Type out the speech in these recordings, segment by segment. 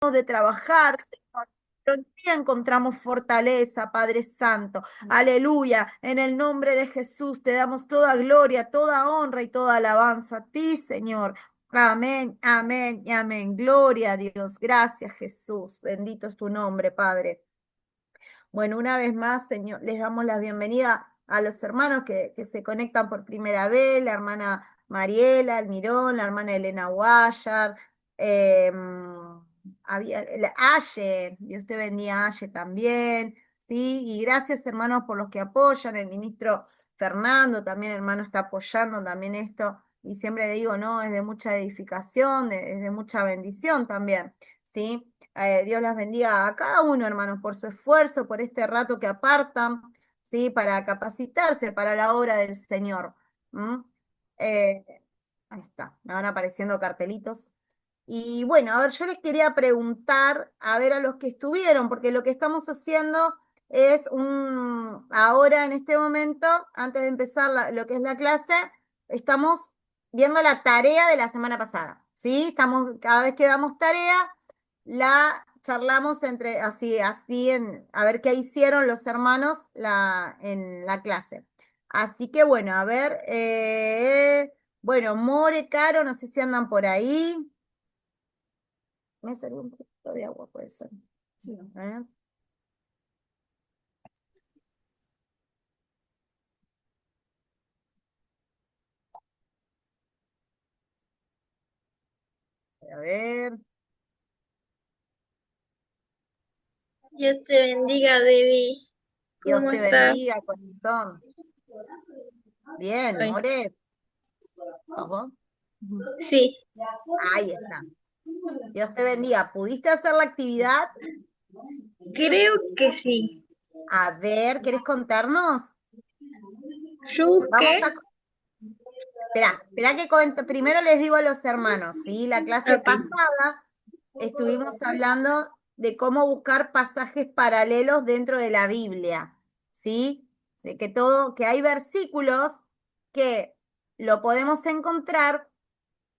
terminamos de trabajar, Señor. Pero en ti encontramos fortaleza, Padre Santo. Aleluya. En el nombre de Jesús te damos toda gloria, toda honra y toda alabanza a ti, Señor. Amén, amén y amén. Gloria a Dios. Gracias, Jesús. Bendito es tu nombre, Padre. Bueno, una vez más, Señor, les damos la bienvenida a los hermanos que se conectan por primera vez, la hermana Mariela Almirón, la hermana Elena Guayar, eh, Aye, Dios te bendiga, Aye también, ¿sí? Y gracias, hermanos, por los que apoyan, el ministro Fernando también, hermano, está apoyando también esto, y siempre digo, no, es de mucha edificación, es de mucha bendición también, ¿sí? Dios las bendiga a cada uno, hermanos, por su esfuerzo, por este rato que apartan, ¿sí? Para capacitarse para la obra del Señor. ¿M? Eh, Ahí está, me van apareciendo cartelitos. Y bueno, a ver, yo les quería preguntar, a ver a los que estuvieron, porque lo que estamos haciendo es ahora en este momento, antes de empezar lo que es la clase, estamos viendo la tarea de la semana pasada, ¿sí? Cada vez que damos tarea, la charlamos entre, a ver qué hicieron los hermanos en la clase. Así que bueno, a ver, bueno, More, Caro, no sé si andan por ahí. Me salió un poquito de agua, puede ser. Sí. A ver, Dios te bendiga, Debbie. Dios ¿Cómo te estás? bendiga, corazón. Bien, Ay, More, ¿sos vos? Ujú. sí, Ahí está. Dios te bendiga. ¿Pudiste hacer la actividad? creo que sí. A ver, ¿querés contarnos? Yo Vamos busqué. a... Esperá que primero les digo a los hermanos, ¿sí? La clase Ok. pasada estuvimos hablando de cómo buscar pasajes paralelos dentro de la Biblia, ¿sí? De que hay versículos que lo podemos encontrar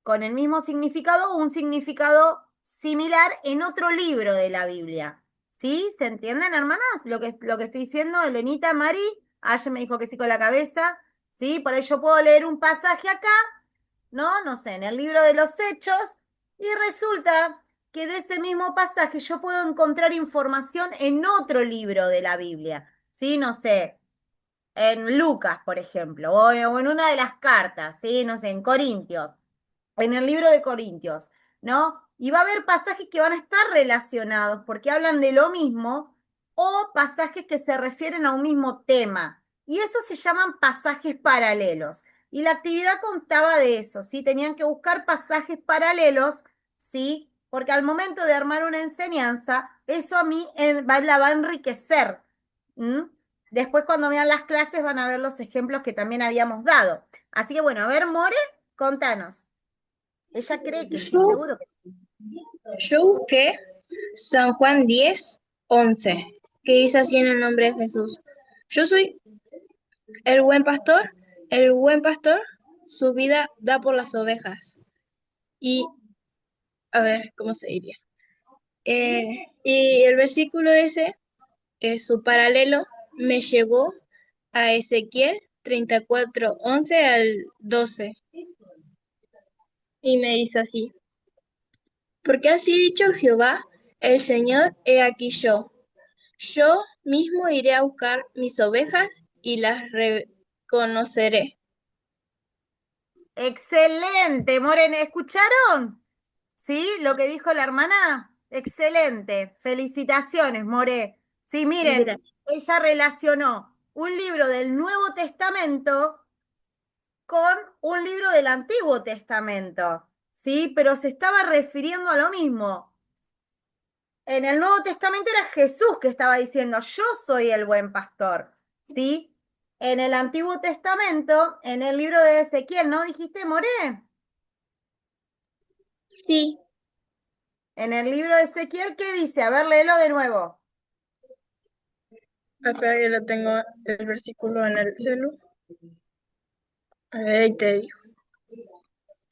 con el mismo significado o un significado similar en otro libro de la Biblia. ¿Sí? ¿Se entienden, hermanas? Lo que estoy diciendo, Elenita, Mari, ayer me dijo que sí con la cabeza, ¿sí? Por ahí yo puedo leer un pasaje acá, ¿no? No sé, en el libro de los Hechos, y resulta que de ese mismo pasaje yo puedo encontrar información en otro libro de la Biblia, ¿sí? No sé, en Lucas, por ejemplo, o en una de las cartas, ¿sí? No sé, en Corintios, en el libro de Corintios, ¿no? Y va a haber pasajes que van a estar relacionados porque hablan de lo mismo o pasajes que se refieren a un mismo tema. Y eso se llaman pasajes paralelos. Y la actividad contaba de eso, ¿sí? Tenían que buscar pasajes paralelos, ¿sí? Porque al momento de armar una enseñanza, eso a mí la va a enriquecer. ¿M? Después cuando vean las clases van a ver los ejemplos que también habíamos dado. Así que bueno, a ver, More, contanos. Ella cree que sí, Yo, seguro que yo busqué San Juan 10:11, que dice así en el nombre de Jesús. Yo soy el buen pastor, su vida da por las ovejas. Y, a ver, ¿cómo se diría? Y el versículo ese, su paralelo, me llevó a Ezequiel 34:11 al 12. Y me dice así, porque así dicho Jehová, el Señor, he aquí yo mismo iré a buscar mis ovejas y las reconoceré. excelente, Morena. ¿Escucharon? ¿Sí? Lo que dijo la hermana. Excelente. Felicitaciones, More. Sí, miren, Gracias. ella relacionó un libro del Nuevo Testamento con un libro del Antiguo Testamento. ¿Sí? Pero se estaba refiriendo a lo mismo. En el Nuevo Testamento era Jesús que estaba diciendo, yo soy el buen pastor, ¿sí? En el Antiguo Testamento, en el libro de Ezequiel, ¿no dijiste, More? Sí, En el libro de Ezequiel, ¿qué dice? A ver, léelo de nuevo. acá yo lo tengo el versículo en el celu. A ver, ahí te digo.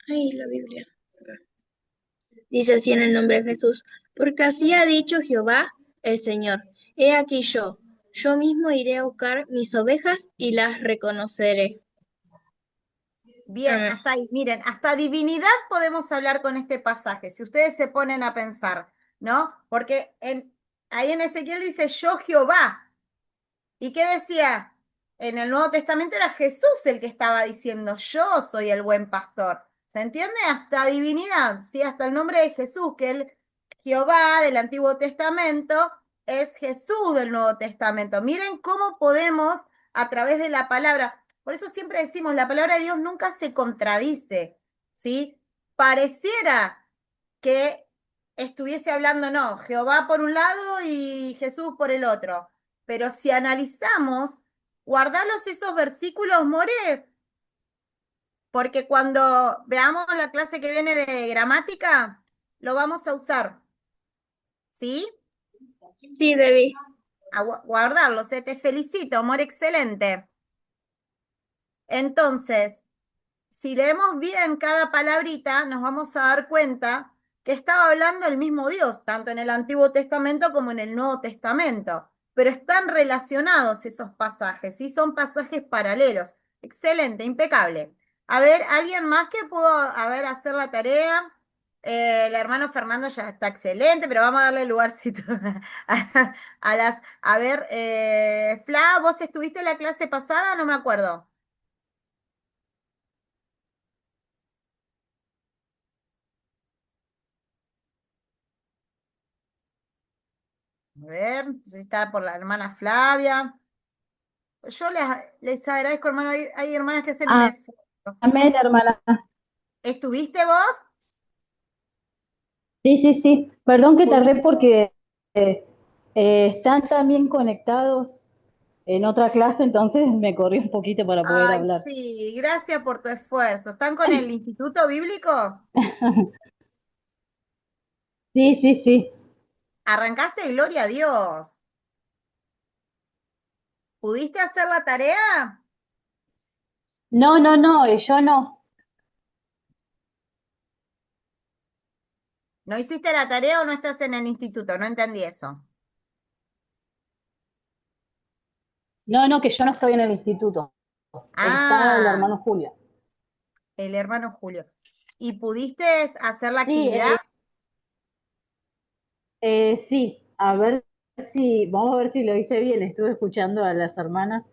Ay, la Biblia. Acá. Dice así en el nombre de Jesús. Porque así ha dicho Jehová el Señor. He aquí yo mismo iré a buscar mis ovejas y las reconoceré. Bien, Amén. hasta ahí. Miren, hasta divinidad podemos hablar con este pasaje, si ustedes se ponen a pensar, ¿no? Porque ahí en Ezequiel dice, yo Jehová. ¿Y qué decía? En el Nuevo Testamento era Jesús el que estaba diciendo, yo soy el buen pastor. ¿Se entiende? Hasta divinidad, ¿sí? Hasta el nombre de Jesús, que el Jehová del Antiguo Testamento es Jesús del Nuevo Testamento. Miren cómo podemos, a través de la palabra, por eso siempre decimos, la palabra de Dios nunca se contradice, ¿sí? Pareciera que estuviese hablando, no, Jehová por un lado y Jesús por el otro. Pero si analizamos, guardalos esos versículos, More, porque cuando veamos la clase que viene de gramática, lo vamos a usar, ¿sí? Sí, Debbie. A guardarlos, ¿eh? Te felicito, More, excelente. Entonces, si leemos bien cada palabrita, nos vamos a dar cuenta que estaba hablando el mismo Dios, tanto en el Antiguo Testamento como en el Nuevo Testamento. Pero están relacionados esos pasajes, ¿sí? Son pasajes paralelos. Excelente, impecable. A ver, ¿alguien más que pudo, a ver, hacer la tarea? El hermano Fernando ya está excelente, pero vamos a darle lugarcito a las... A ver, Fla, ¿vos estuviste en la clase pasada? No me acuerdo. A ver, no sé si está por la hermana Flavia. Yo les agradezco, hermano. Hay hermanas que hacen un esfuerzo. Amén, hermana. ¿Estuviste vos? Sí, sí, sí. Perdón que tardé ¿Pudiste? porque están también conectados en otra clase, entonces me corrí un poquito para poder Ay, hablar. sí, gracias por tu esfuerzo. ¿Están con el Instituto Bíblico? Sí, sí, sí. ¿Arrancaste? Gloria a Dios. ¿Pudiste hacer la tarea? No, no, no, yo no. ¿No hiciste la tarea o no estás en el instituto? No entendí eso. No, no, que yo no estoy en el instituto. Está el Ah, hermano Julio. el hermano Julio. ¿Y pudiste hacer la Sí, actividad? sí. A ver si, vamos a ver si lo hice bien. Estuve escuchando a las hermanas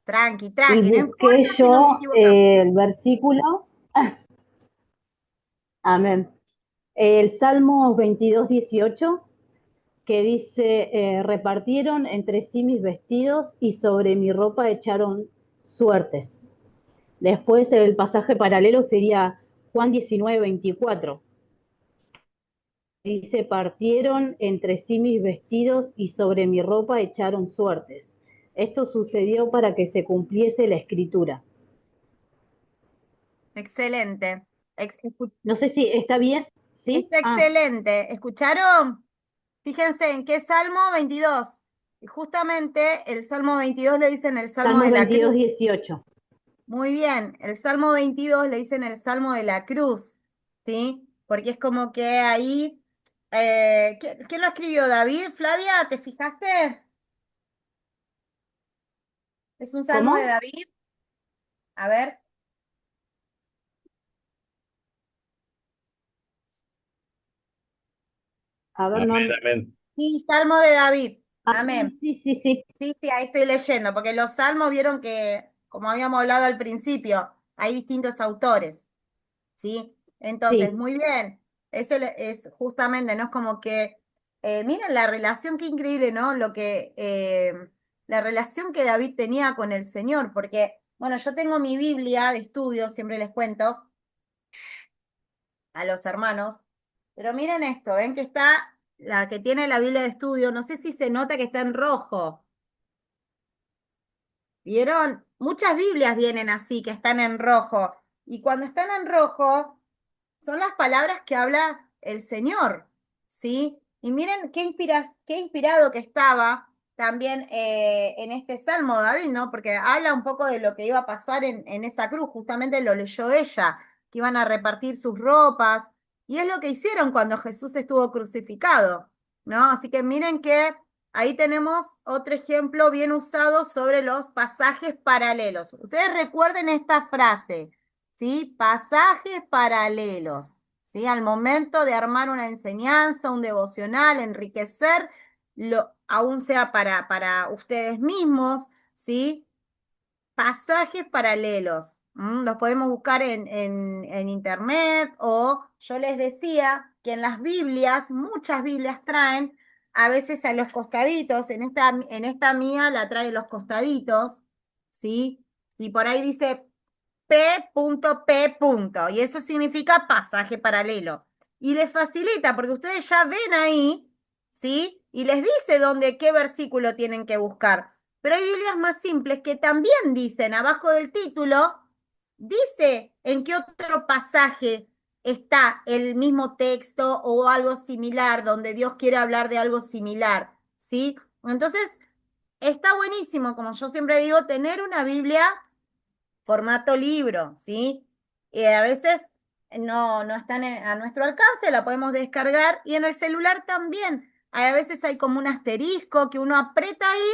Tranqui, y tranqui, no busqué importa si nos yo equivocamos. el versículo. Amén. El Salmo 22:18 que dice, repartieron entre sí mis vestidos y sobre mi ropa echaron suertes. Después el pasaje paralelo sería Juan 19:24. Dice, partieron entre sí mis vestidos y sobre mi ropa echaron suertes. Esto sucedió para que se cumpliese la escritura. Excelente. No sé si está bien, ¿sí? Está Ah, excelente. ¿Escucharon? Fíjense en qué Salmo 22. Y justamente el Salmo 22 le dicen el Salmo Salmos de la cruz. 22:18. Muy bien, el Salmo 22 le dicen el Salmo de la cruz, ¿sí? Porque es como que ahí... ¿quién lo escribió? ¿David? ¿Flavia? ¿Te fijaste? ¿Es un Salmo de ¿Cómo? David? A ver. A ver, Amén, no. amén. Sí, Salmo de David. Amén, Amén. sí, sí, sí, Sí, sí, ahí estoy leyendo, porque los salmos vieron que, como habíamos hablado al principio, hay distintos autores, ¿sí? Entonces, sí. muy bien, es justamente, ¿no? Es como que, miren la relación, qué increíble, ¿no? La relación que David tenía con el Señor, porque, bueno, yo tengo mi Biblia de estudio, siempre les cuento a los hermanos, pero miren esto, ven que está, la que tiene la Biblia de estudio, no sé si se nota que está en rojo. ¿Vieron? Muchas Biblias vienen así, que están en rojo. Y cuando están en rojo, son las palabras que habla el Señor, ¿sí? Y miren qué inspirado que estaba también en este Salmo David, ¿no? Porque habla un poco de lo que iba a pasar en esa cruz, justamente lo leyó ella, que iban a repartir sus ropas. Y es lo que hicieron cuando Jesús estuvo crucificado, ¿no? Así que miren que ahí tenemos otro ejemplo bien usado sobre los pasajes paralelos. Ustedes recuerden esta frase, ¿sí? Pasajes paralelos, ¿sí? Al momento de armar una enseñanza, un devocional, enriquecer, aún sea para ustedes mismos, ¿sí? Pasajes paralelos. Los podemos buscar en internet o yo les decía que en las Biblias, muchas Biblias traen a veces a los costaditos, en esta mía la trae los costaditos, ¿sí? Y por ahí dice P.P. Y eso significa pasaje paralelo. Y les facilita porque ustedes ya ven ahí, ¿sí? Y les dice qué versículo tienen que buscar. Pero hay Biblias más simples que también dicen, abajo del título, dice en qué otro pasaje está el mismo texto o algo similar, donde Dios quiere hablar de algo similar, ¿sí? Entonces, está buenísimo, como yo siempre digo, tener una Biblia formato libro, ¿sí? Y a veces no están a nuestro alcance, la podemos descargar y en el celular también. A veces hay como un asterisco que uno aprieta ahí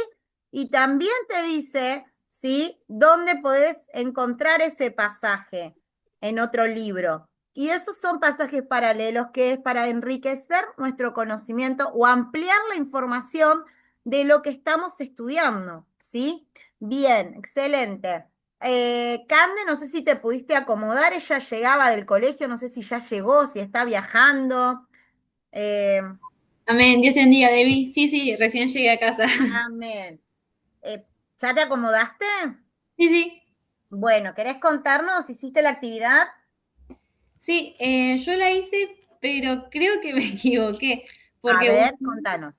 y también te dice, ¿sí? Dónde podés encontrar ese pasaje en otro libro. Y esos son pasajes paralelos que es para enriquecer nuestro conocimiento o ampliar la información de lo que estamos estudiando, ¿sí? Bien, excelente. Cande, no sé si te pudiste acomodar, ella llegaba del colegio, no sé si ya llegó, si está viajando. Eh, Amén, Dios te bendiga, Debbie. Sí, sí, recién llegué a casa. amén. Eh, ¿Ya te acomodaste? Sí, sí, Bueno, ¿querés contarnos? ¿Hiciste la actividad? sí, yo la hice, pero creo que me equivoqué, A porque ver, contanos.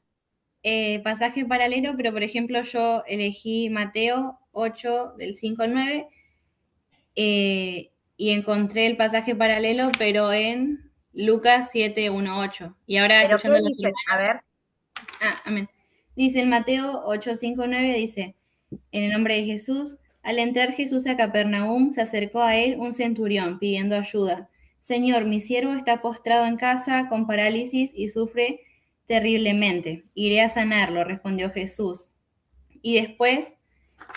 pasaje paralelo, pero por ejemplo yo elegí Mateo 8 del 5 al 9 y encontré el pasaje paralelo, pero en Lucas 7, 1, 8. Y ahora ¿Pero qué escuchando las dicen? A hermanas, ver, amén. Dice el Mateo 8, 5, 9, dice, en el nombre de Jesús, al entrar Jesús a Capernaum, se acercó a él un centurión pidiendo ayuda. Señor, mi siervo está postrado en casa con parálisis y sufre terriblemente. Iré a sanarlo, respondió Jesús. Y después,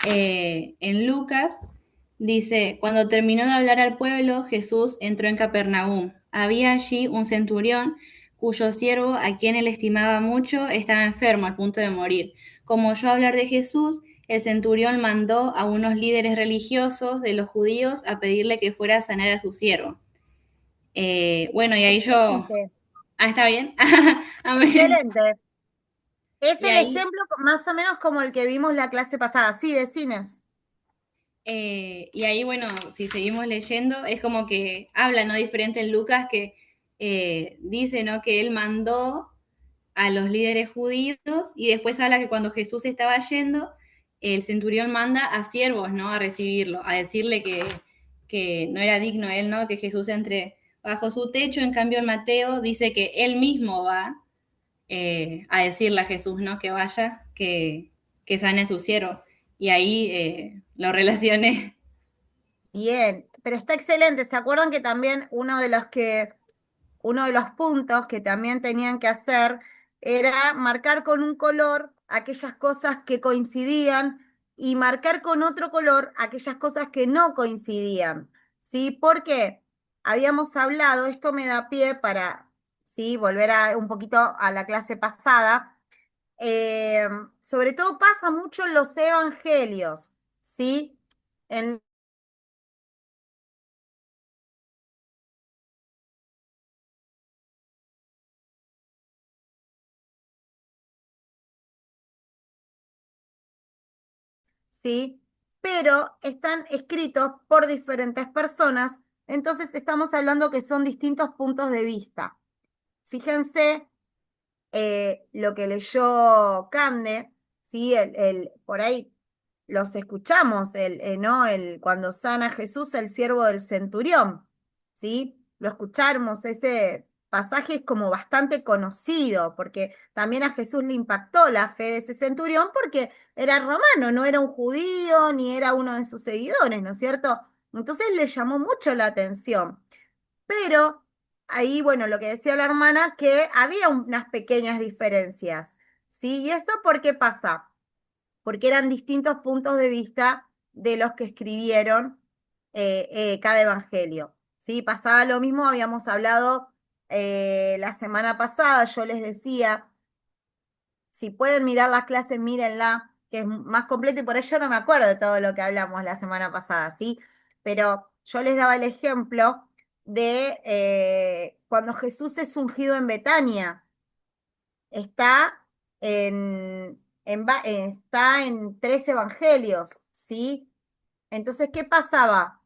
en Lucas, dice, cuando terminó de hablar al pueblo, Jesús entró en Capernaum. Había allí un centurión cuyo siervo, a quien él estimaba mucho, estaba enfermo al punto de morir. Como oyó hablar de Jesús, el centurión mandó a unos líderes religiosos de los judíos a pedirle que fuera a sanar a su siervo. Bueno, y ahí yo... excelente, Ah, ¿está bien? Amén. excelente. Es Y el ahí ejemplo más o menos como el que vimos la clase pasada. Sí, decines. bueno, si seguimos leyendo, es como que habla, ¿no? Diferente en Lucas que dice, ¿no? Que él mandó a los líderes judíos y después habla que cuando Jesús estaba yendo, el centurión manda a siervos, ¿no? A recibirlo, a decirle que no era digno él, ¿no? Que Jesús entre bajo su techo. En cambio, en Mateo dice que él mismo va a decirle a Jesús, ¿no? Que vaya, que sane a su siervo. Y ahí lo relacioné. Bien, pero está excelente. ¿Se acuerdan que también uno de los puntos que también tenían que hacer era marcar con un color aquellas cosas que coincidían y marcar con otro color aquellas cosas que no coincidían? ¿Sí? Porque habíamos hablado, esto me da pie para, ¿sí? Volver un poquito a la clase pasada. Eh, Sobre todo pasa mucho en los evangelios, ¿sí? En ¿sí? Pero están escritos por diferentes personas, entonces estamos hablando que son distintos puntos de vista. Fíjense lo que leyó Cande, ¿sí? Por ahí los escuchamos, ¿no? Cuando sana Jesús, el siervo del centurión, ¿sí? Lo escuchamos, ese pasaje es como bastante conocido, porque también a Jesús le impactó la fe de ese centurión, porque era romano, no era un judío, ni era uno de sus seguidores, ¿no es cierto? Entonces le llamó mucho la atención. Pero ahí, bueno, lo que decía la hermana, que había unas pequeñas diferencias, ¿sí? ¿Y eso por qué pasa? Porque eran distintos puntos de vista de los que escribieron cada evangelio, ¿sí? Pasaba lo mismo, habíamos hablado la semana pasada, yo les decía, si pueden mirar las clases, mírenla, que es más completa y por ello no me acuerdo de todo lo que hablamos la semana pasada, ¿sí? Pero yo les daba el ejemplo de cuando Jesús es ungido en Betania, está está en 3 evangelios, ¿sí? Entonces, ¿qué pasaba?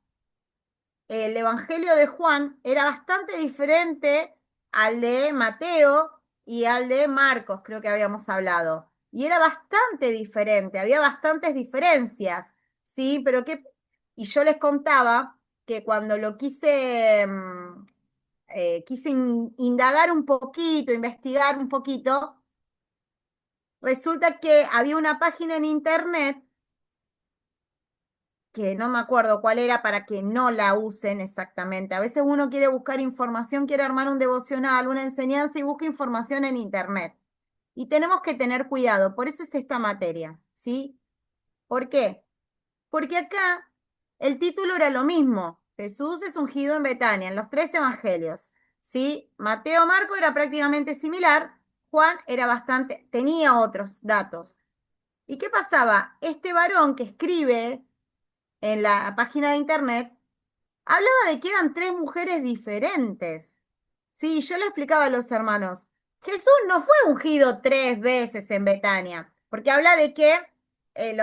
El evangelio de Juan era bastante diferente al de Mateo y al de Marcos, creo que habíamos hablado. Y era bastante diferente, había bastantes diferencias, ¿sí? Y yo les contaba que cuando lo quise indagar un poquito, investigar un poquito, resulta que había una página en internet que no me acuerdo cuál era para que no la usen exactamente. A veces uno quiere buscar información, quiere armar un devocional, una enseñanza y busca información en internet. Y tenemos que tener cuidado, por eso es esta materia, ¿sí? ¿Por qué? Porque acá el título era lo mismo. Jesús es ungido en Betania, en los 3 evangelios, ¿sí? Mateo, Marco era prácticamente similar, Juan era tenía otros datos. ¿Y qué pasaba? Este varón que escribe en la página de internet, hablaba de que eran 3 mujeres diferentes. Sí, yo le explicaba a los hermanos, Jesús no fue ungido 3 veces en Betania, porque habla de que es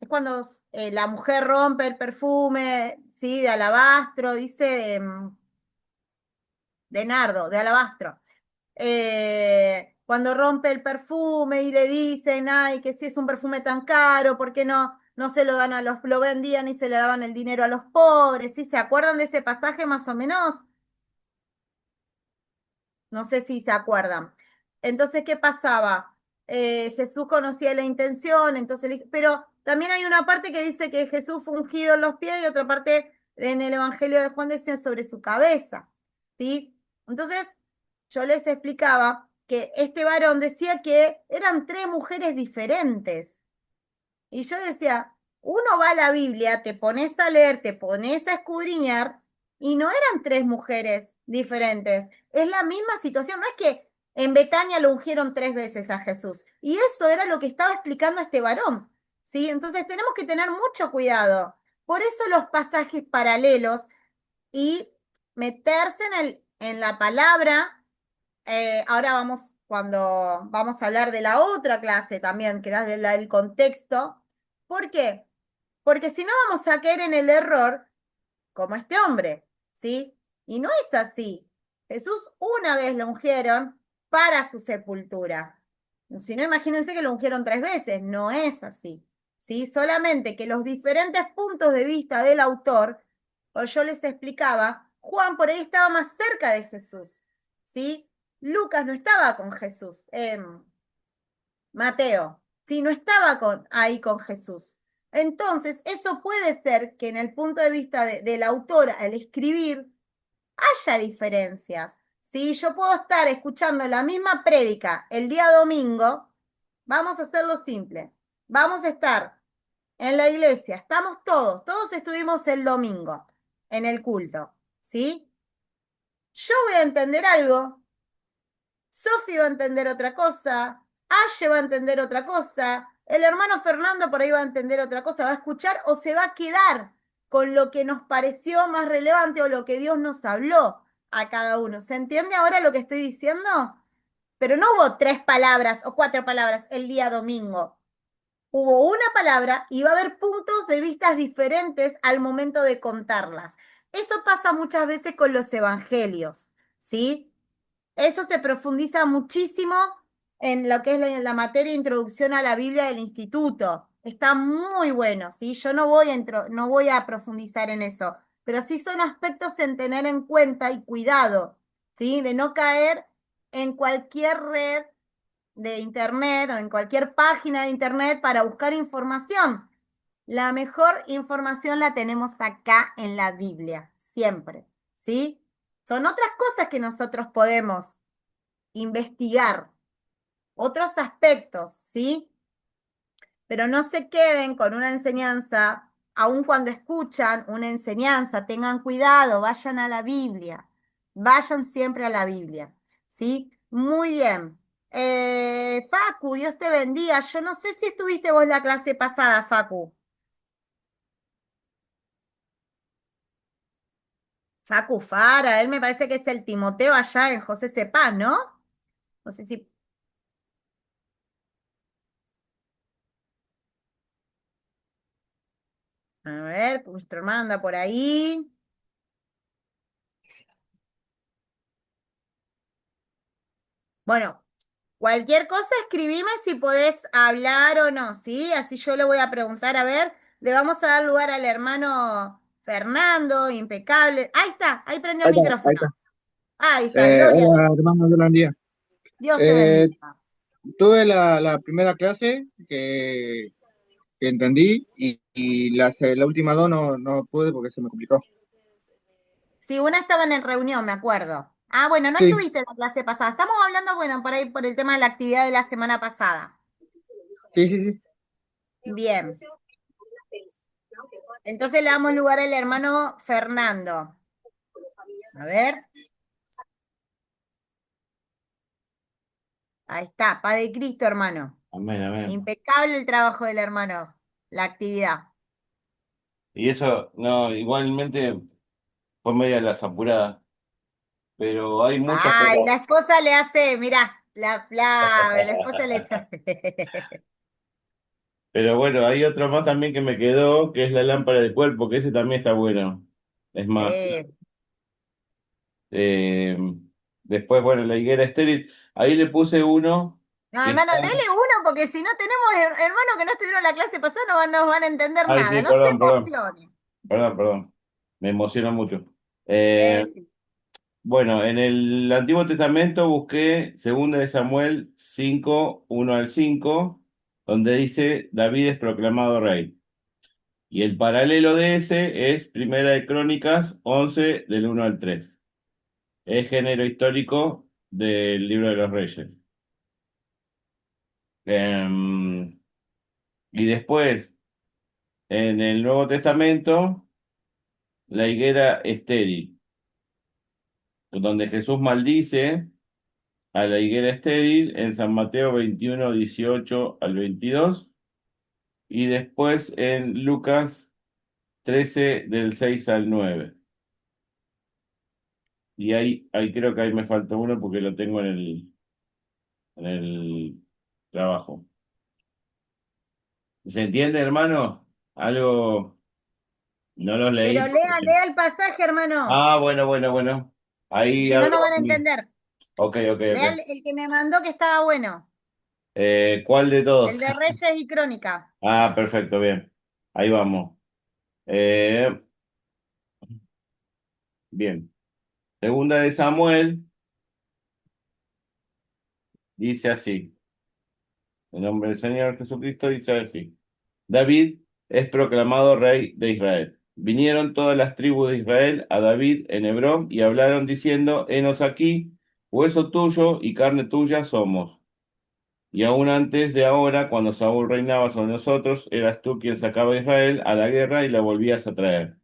cuando la mujer rompe el perfume, ¿sí? De alabastro, dice de nardo, de alabastro. Cuando rompe el perfume y le dicen, ay, que si es un perfume tan caro, ¿por qué no se lo dan lo vendían y se le daban el dinero a los pobres? ¿Sí? ¿Se acuerdan de ese pasaje más o menos? No sé si se acuerdan. Entonces, ¿qué pasaba? Jesús conocía la intención, pero también hay una parte que dice que Jesús fue ungido en los pies y otra parte en el Evangelio de Juan decía sobre su cabeza, ¿sí? Entonces, yo les explicaba que este varón decía que eran 3 mujeres diferentes. Y yo decía, uno va a la Biblia, te pones a leer, te pones a escudriñar, y no eran 3 mujeres diferentes. Es la misma situación. No es que en Betania lo ungieron 3 veces a Jesús. Y eso era lo que estaba explicando este varón. ¿Sí? Entonces tenemos que tener mucho cuidado. Por eso los pasajes paralelos y meterse en la palabra. Ahora cuando vamos a hablar de la otra clase también, que era del contexto. ¿Por qué? Porque si no vamos a caer en el error como este hombre, ¿sí? Y no es así. Jesús una vez lo ungieron para su sepultura. Si no, imagínense que lo ungieron 3 veces. No es así, ¿sí? Solamente que los diferentes puntos de vista del autor, o yo les explicaba, Juan por ahí estaba más cerca de Jesús, ¿sí? Lucas no estaba con Jesús. Mateo, ¿sí? No estaba ahí con Jesús. Entonces, eso puede ser que en el punto de vista del autor al escribir haya diferencias. Si yo puedo estar escuchando la misma prédica el día domingo, vamos a hacerlo simple. Vamos a estar en la iglesia, estamos todos estuvimos el domingo en el culto, ¿sí? Yo voy a entender algo, Sofi va a entender otra cosa, Aye va a entender otra cosa, el hermano Fernando por ahí va a entender otra cosa, va a escuchar o se va a quedar con lo que nos pareció más relevante o lo que Dios nos habló a cada uno. ¿Se entiende ahora lo que estoy diciendo? Pero no hubo 3 palabras o 4 palabras el día domingo. Hubo una palabra y va a haber puntos de vista diferentes al momento de contarlas. Eso pasa muchas veces con los evangelios, ¿sí? Eso se profundiza muchísimo en lo que es la materia de introducción a la Biblia del instituto. Está muy bueno, ¿sí? Yo no voy a profundizar en eso, pero sí son aspectos en tener en cuenta y cuidado, ¿sí? De no caer en cualquier red de internet o en cualquier página de internet para buscar información. La mejor información la tenemos acá en la Biblia, siempre, ¿sí? Son otras cosas que nosotros podemos investigar, otros aspectos, ¿sí? Pero no se queden con una enseñanza, aun cuando escuchan una enseñanza, tengan cuidado, vayan a la Biblia, vayan siempre a la Biblia, ¿sí? Muy bien. Facu, Dios te bendiga. Yo no sé si estuviste vos la clase pasada, Facu. Facu Fara, él me parece que es el Timoteo allá en José Cepaz, ¿no? No sé si... A ver, nuestro hermano anda por ahí. Bueno, cualquier cosa escribime si podés hablar o no, ¿sí? Así yo le voy a preguntar, a ver, le vamos a dar lugar al hermano Fernando, impecable. Ahí está, ahí prendió el Ahí está, ahí micrófono. está. Ahí está, gloria a Dios. Hola, hermano de la día. Dios te Eh, bendiga. Tuve la primera clase que entendí y la última dos no pude porque se me complicó. Sí, una estaba en reunión, me acuerdo. Ah, bueno, no Sí, estuviste en la clase pasada. Estamos hablando, bueno, por ahí por el tema de la actividad de la semana pasada. sí. Bien, entonces le damos lugar al hermano Fernando. A ver, ahí está, Padre Cristo, hermano. Amén, amén. Impecable el trabajo del hermano, la actividad. Y eso, no, igualmente fue media las apuradas, pero hay muchas Ay, la cosas. esposa le hace, mirá, la aplaude, la esposa le echa. Pero bueno, hay otro más también que me quedó, que es la lámpara del cuerpo, que ese también está bueno. Es más, Sí. eh, después, bueno, la higuera estéril, ahí le puse uno No, que hermano, está... dele uno, porque si no tenemos hermanos que no estuvieron en la clase pasada, no nos van a entender Ay, nada. sí, No se perdón. emocione. Perdón. Me emociona mucho. Eh, Sí. bueno, en el Antiguo Testamento busqué 2 de Samuel 5, 1 al 5, donde dice David es proclamado rey. Y el paralelo de ese es Primera de Crónicas 11 del 1 al 3. Es género histórico del libro de los Reyes. Em, y después, en el Nuevo Testamento, la higuera estéril, donde Jesús maldice a la higuera estéril en San Mateo 21 18 al 22. Y después en Lucas 13 del 6 al 9. Y ahí creo que ahí me falta uno porque lo tengo en el trabajo. ¿Se entiende, hermano? Algo no los leí. Pero lea el pasaje, hermano. Ah, bueno. Ahí Si no, no hablo. van a entender. Lea Ok. el que me mandó que estaba bueno. ¿Cuál de todos? El de Reyes y Crónica. Ah, perfecto, bien. Ahí vamos. Eh, bien. Segunda de Samuel dice así. En nombre del Señor Jesucristo dice así. David es proclamado rey de Israel. Vinieron todas las tribus de Israel a David en Hebrón y hablaron diciendo, henos aquí, hueso tuyo y carne tuya somos. Y aún antes de ahora, cuando Saúl reinaba sobre nosotros, eras tú quien sacaba a Israel a la guerra y la volvías a traer.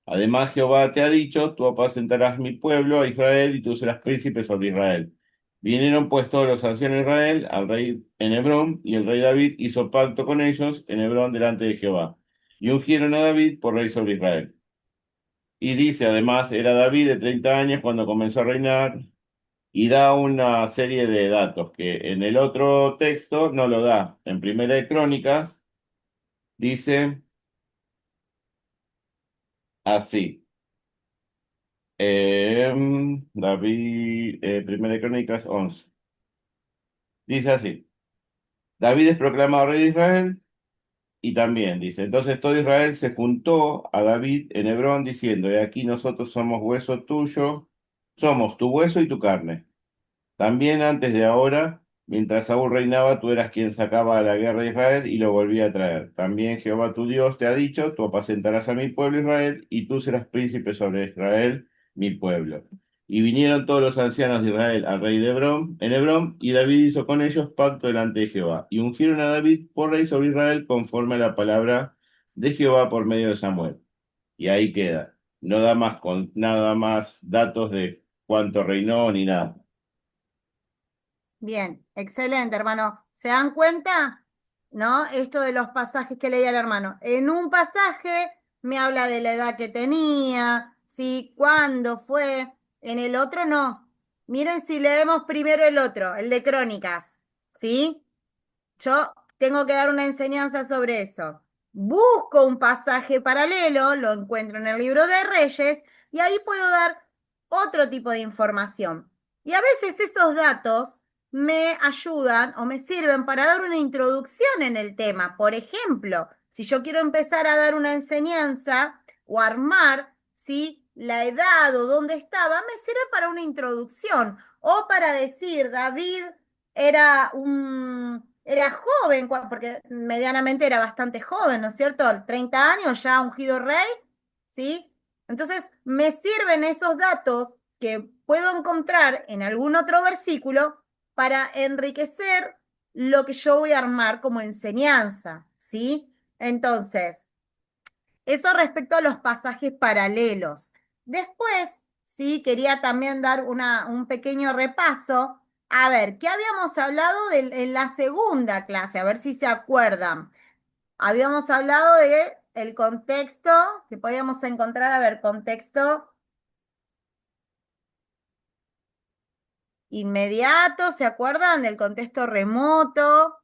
Además, Jehová te ha dicho, tú apacentarás mi pueblo, a Israel, y tú serás príncipe sobre Israel. Vinieron pues todos los ancianos de Israel al rey en Hebrón, y el rey David hizo pacto con ellos en Hebrón delante de Jehová. Y ungieron a David por rey sobre Israel. Y dice, además, era David de 30 años cuando comenzó a reinar, y da una serie de datos que en el otro texto no lo da. En Primera de Crónicas dice así. David, Primera de Crónicas 11. Dice así, David es proclamado rey de Israel y también dice, entonces todo Israel se juntó a David en Hebrón diciendo, he aquí nosotros somos hueso tuyo, somos tu hueso y tu carne. También antes de ahora, mientras Saúl reinaba, tú eras quien sacaba a la guerra de Israel y lo volvía a traer. También Jehová tu Dios te ha dicho, tú apacentarás a mi pueblo Israel y tú serás príncipe sobre Israel, mi pueblo. Y vinieron todos los ancianos de Israel al rey de Hebrón, en Hebrón, y David hizo con ellos pacto delante de Jehová. Y ungieron a David por rey sobre Israel conforme a la palabra de Jehová por medio de Samuel. Y ahí queda. No da más nada más datos de cuánto reinó ni nada. Bien, excelente, hermano. ¿Se dan cuenta? ¿No? Esto de los pasajes que leía el hermano. En un pasaje me habla de la edad que tenía, sí, cuándo fue. En el otro no. Miren si leemos primero el otro, el de Crónicas, ¿sí? Yo tengo que dar una enseñanza sobre eso. Busco un pasaje paralelo, lo encuentro en el libro de Reyes y ahí puedo dar otro tipo de información. Y a veces esos datos me ayudan o me sirven para dar una introducción en el tema. Por ejemplo, si yo quiero empezar a dar una enseñanza o armar, ¿sí? La edad o dónde estaba, me sirve para una introducción o para decir, David era joven, porque medianamente era bastante joven, ¿no es cierto? 30 años ya ungido rey, ¿sí? Entonces, me sirven esos datos que puedo encontrar en algún otro versículo para enriquecer lo que yo voy a armar como enseñanza, ¿sí? Entonces, eso respecto a los pasajes paralelos. Después, sí, quería también dar un pequeño repaso. A ver, ¿qué habíamos hablado en la segunda clase? A ver si se acuerdan. Habíamos hablado de el contexto, que podíamos encontrar, a ver, contexto inmediato, ¿se acuerdan? Del contexto remoto.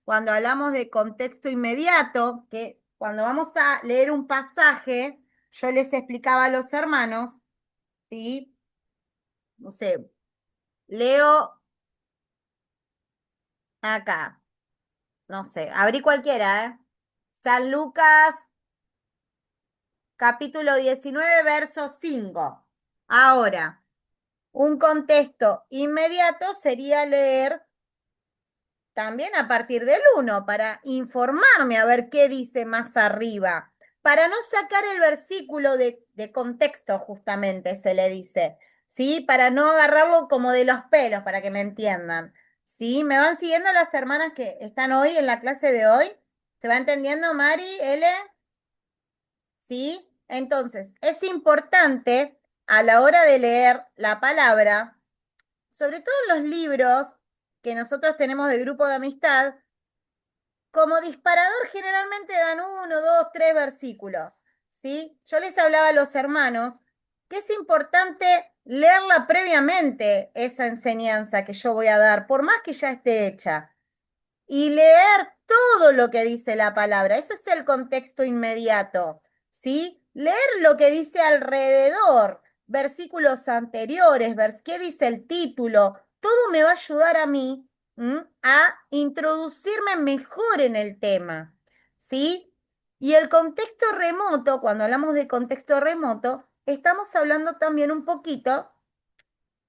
Cuando hablamos de contexto inmediato, que cuando vamos a leer un pasaje, yo les explicaba a los hermanos, ¿sí? No sé, leo acá, no sé, abrí cualquiera, ¿eh? San Lucas, capítulo 19, verso 5. Ahora, un contexto inmediato sería leer también a partir del 1 para informarme a ver qué dice más arriba, para no sacar el versículo de contexto justamente se le dice, ¿sí? Para no agarrarlo como de los pelos, para que me entiendan, ¿sí? ¿Me van siguiendo las hermanas que están hoy en la clase de hoy? ¿Se va entendiendo, Mari, L? ¿Sí? Entonces, es importante a la hora de leer la palabra, sobre todo en los libros que nosotros tenemos de grupo de amistad, como disparador generalmente dan 1, 2, 3 versículos, ¿sí? Yo les hablaba a los hermanos que es importante leerla previamente, esa enseñanza que yo voy a dar, por más que ya esté hecha, y leer todo lo que dice la palabra. Eso es el contexto inmediato, ¿sí? Leer lo que dice alrededor, versículos anteriores, qué dice el título, todo me va a ayudar a mí a introducirme mejor en el tema, ¿sí? Y el contexto remoto, cuando hablamos de contexto remoto, estamos hablando también un poquito,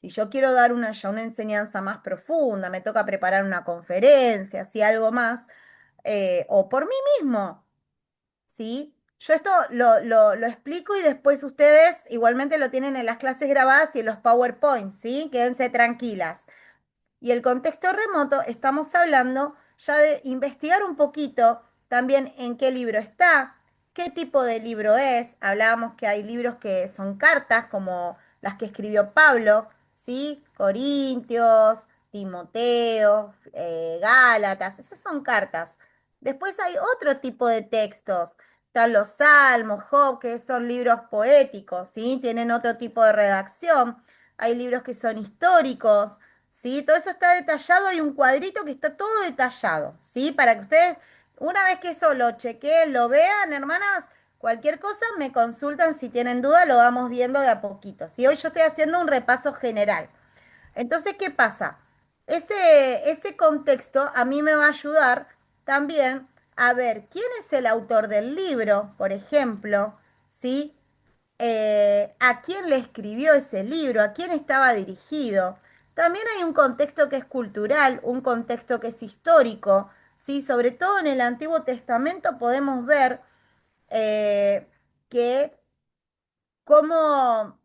si yo quiero dar ya una enseñanza más profunda, me toca preparar una conferencia, así algo más, o por mí mismo, ¿sí? Yo esto lo explico y después ustedes igualmente lo tienen en las clases grabadas y en los PowerPoint, ¿sí? Quédense tranquilas. Y el contexto remoto, estamos hablando ya de investigar un poquito también en qué libro está, qué tipo de libro es. Hablábamos que hay libros que son cartas, como las que escribió Pablo, ¿sí? Corintios, Timoteo, Gálatas, esas son cartas. Después hay otro tipo de textos. Están los Salmos, Job, que son libros poéticos, ¿sí? Tienen otro tipo de redacción. Hay libros que son históricos. ¿Sí? Todo eso está detallado, hay un cuadrito que está todo detallado, ¿sí? Para que ustedes, una vez que eso lo chequeen, lo vean, hermanas, cualquier cosa me consultan si tienen duda, lo vamos viendo de a poquito, ¿sí? Hoy yo estoy haciendo un repaso general. Entonces, ¿qué pasa? Ese contexto a mí me va a ayudar también a ver quién es el autor del libro, por ejemplo, ¿sí? A quién le escribió ese libro, a quién estaba dirigido. También hay un contexto que es cultural, un contexto que es histórico, ¿sí? Sobre todo en el Antiguo Testamento podemos ver que cómo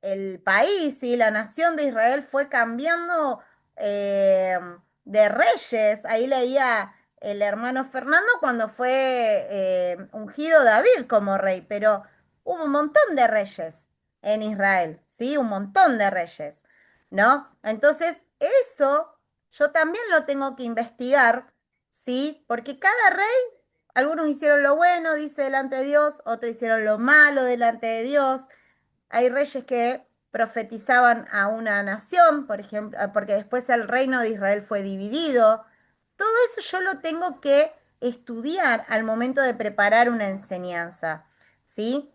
el país y la nación de Israel fue cambiando eh, de reyes. Ahí leía el hermano Fernando cuando fue ungido David como rey, pero hubo un montón de reyes en Israel, ¿sí? Un montón de reyes, ¿no? Entonces, eso yo también lo tengo que investigar, ¿sí? Porque cada rey, algunos hicieron lo bueno, dice delante de Dios, otros hicieron lo malo delante de Dios. Hay reyes que profetizaban a una nación, por ejemplo, porque después el reino de Israel fue dividido. Todo eso yo lo tengo que estudiar al momento de preparar una enseñanza, ¿sí?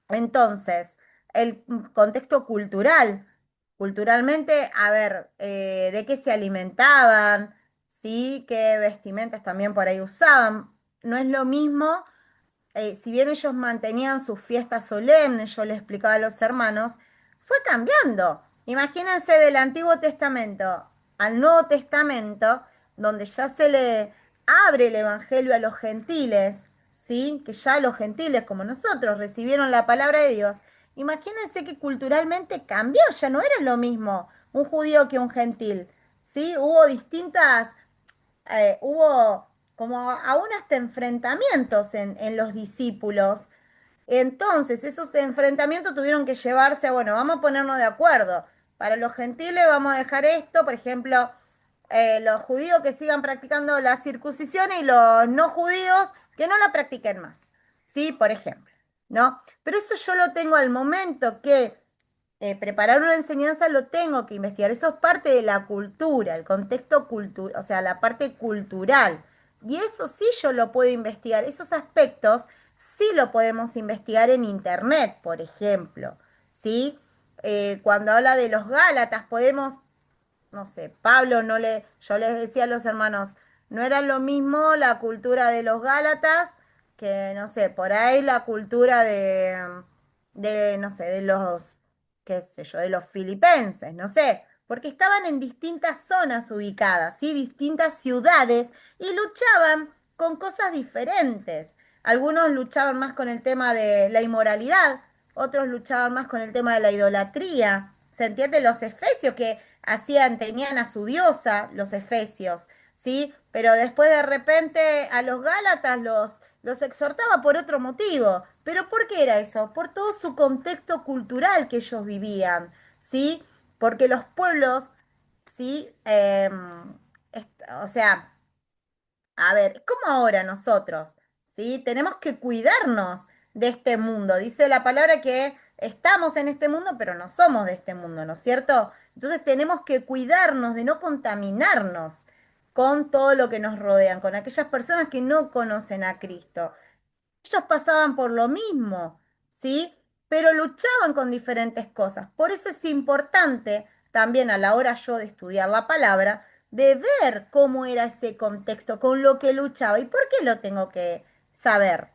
Entonces, el contexto cultural. Culturalmente, a ver, de qué se alimentaban, ¿sí? Qué vestimentas también por ahí usaban. No es lo mismo si bien ellos mantenían sus fiestas solemnes, yo les explicaba a los hermanos, fue cambiando. Imagínense del Antiguo Testamento al Nuevo Testamento, donde ya se le abre el Evangelio a los gentiles, ¿sí? Que ya los gentiles, como nosotros, recibieron la palabra de Dios. Imagínense que culturalmente cambió, ya no era lo mismo un judío que un gentil, ¿sí? Hubo distintas hubo como aún hasta enfrentamientos en los discípulos. Entonces, esos enfrentamientos tuvieron que llevarse a, bueno, vamos a ponernos de acuerdo. Para los gentiles vamos a dejar esto, por ejemplo, los judíos que sigan practicando la circuncisión y los no judíos que no la practiquen más. ¿Sí? Por ejemplo, ¿no? Pero eso yo lo tengo al momento que preparar una enseñanza lo tengo que investigar. Eso es parte de la cultura, el contexto cultural, o sea, la parte cultural. Y eso sí yo lo puedo investigar. Esos aspectos sí lo podemos investigar en internet, por ejemplo. ¿Sí? Cuando habla de los Gálatas, podemos no sé, Pablo no le, yo les decía a los hermanos, no era lo mismo la cultura de los Gálatas que, no sé, por ahí la cultura no sé, de los, qué sé yo, de los filipenses, no sé, porque estaban en distintas zonas ubicadas, ¿sí? Distintas ciudades y luchaban con cosas diferentes. Algunos luchaban más con el tema de la inmoralidad, otros luchaban más con el tema de la idolatría. ¿Se entiende? Los efesios que hacían, tenían a su diosa, los efesios, ¿sí? Pero después de repente a los Gálatas los exhortaba por otro motivo. ¿Pero por qué era eso? Por todo su contexto cultural que ellos vivían, ¿sí? Porque los pueblos, ¿sí? O sea, a ver, es como ahora nosotros, ¿sí? Tenemos que cuidarnos de este mundo. Dice la palabra que estamos en este mundo, pero no somos de este mundo, ¿no es cierto? Entonces tenemos que cuidarnos de no contaminarnos con todo lo que nos rodean, con aquellas personas que no conocen a Cristo. Ellos pasaban por lo mismo, ¿sí? Pero luchaban con diferentes cosas. Por eso es importante también a la hora yo de estudiar la palabra, de ver cómo era ese contexto, con lo que luchaba y por qué lo tengo que saber.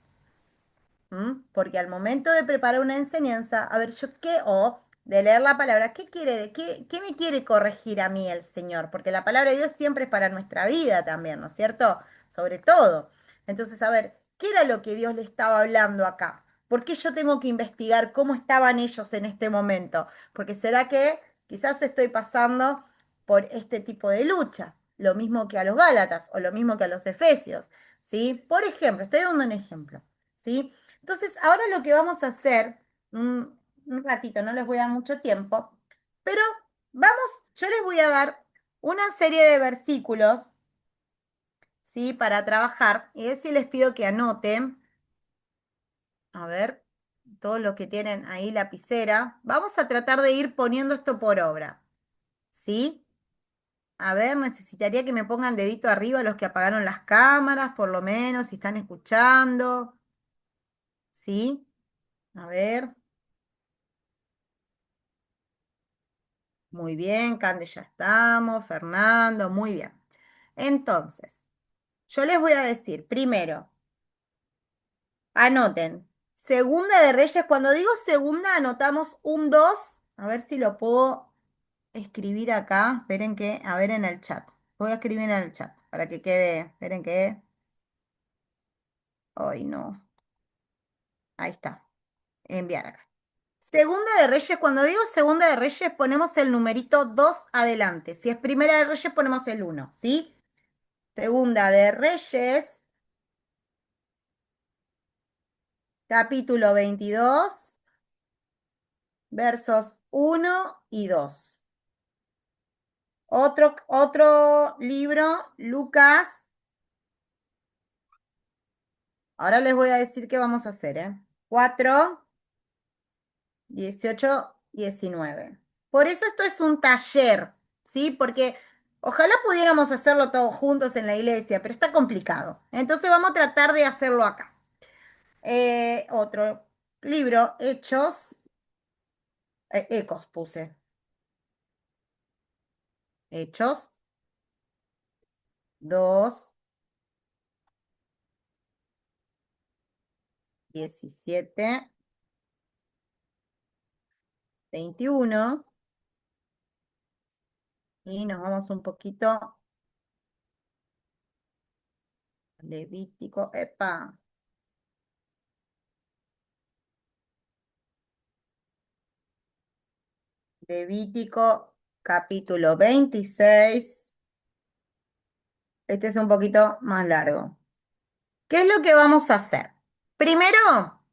¿Mm? Porque al momento de preparar una enseñanza, a ver, yo qué, o de leer la palabra, ¿qué quiere, qué me quiere corregir a mí el Señor? Porque la palabra de Dios siempre es para nuestra vida también, ¿no es cierto? Sobre todo. Entonces, a ver, ¿qué era lo que Dios le estaba hablando acá? ¿Por qué yo tengo que investigar cómo estaban ellos en este momento? Porque será que quizás estoy pasando por este tipo de lucha, lo mismo que a los Gálatas o lo mismo que a los Efesios, ¿sí? Por ejemplo, estoy dando un ejemplo, ¿sí? Entonces, ahora lo que vamos a hacer, un ratito, no les voy a dar mucho tiempo, pero vamos, yo les voy a dar una serie de versículos, ¿sí? Para trabajar, y es si les pido que anoten, a ver, todos los que tienen ahí lapicera, vamos a tratar de ir poniendo esto por obra, ¿sí? A ver, necesitaría que me pongan dedito arriba los que apagaron las cámaras, por lo menos, si están escuchando, ¿sí? A ver. Muy bien, Cande, ya estamos. Fernando, muy bien. Entonces, yo les voy a decir, primero, anoten. Segunda de Reyes, cuando digo segunda, anotamos un 2. A ver si lo puedo escribir acá. Esperen que, a ver en el chat. Voy a escribir en el chat para que quede. Esperen que. Hoy no. Ahí está. Enviar acá. Segunda de Reyes, cuando digo Segunda de Reyes, ponemos el numerito 2 adelante. Si es Primera de Reyes, ponemos el 1, ¿sí? Segunda de Reyes, capítulo 22, versos 1 y 2. Otro libro, Lucas. Ahora les voy a decir qué vamos a hacer, ¿eh? 4, 18, 19. Por eso esto es un taller, ¿sí? Porque ojalá pudiéramos hacerlo todos juntos en la iglesia, pero está complicado. Entonces vamos a tratar de hacerlo acá. Otro libro, Hechos, Ecos puse. Hechos 2, 17, 21. Y nos vamos un poquito. Levítico, epa. Levítico, capítulo 26. Este es un poquito más largo. ¿Qué es lo que vamos a hacer? Primero,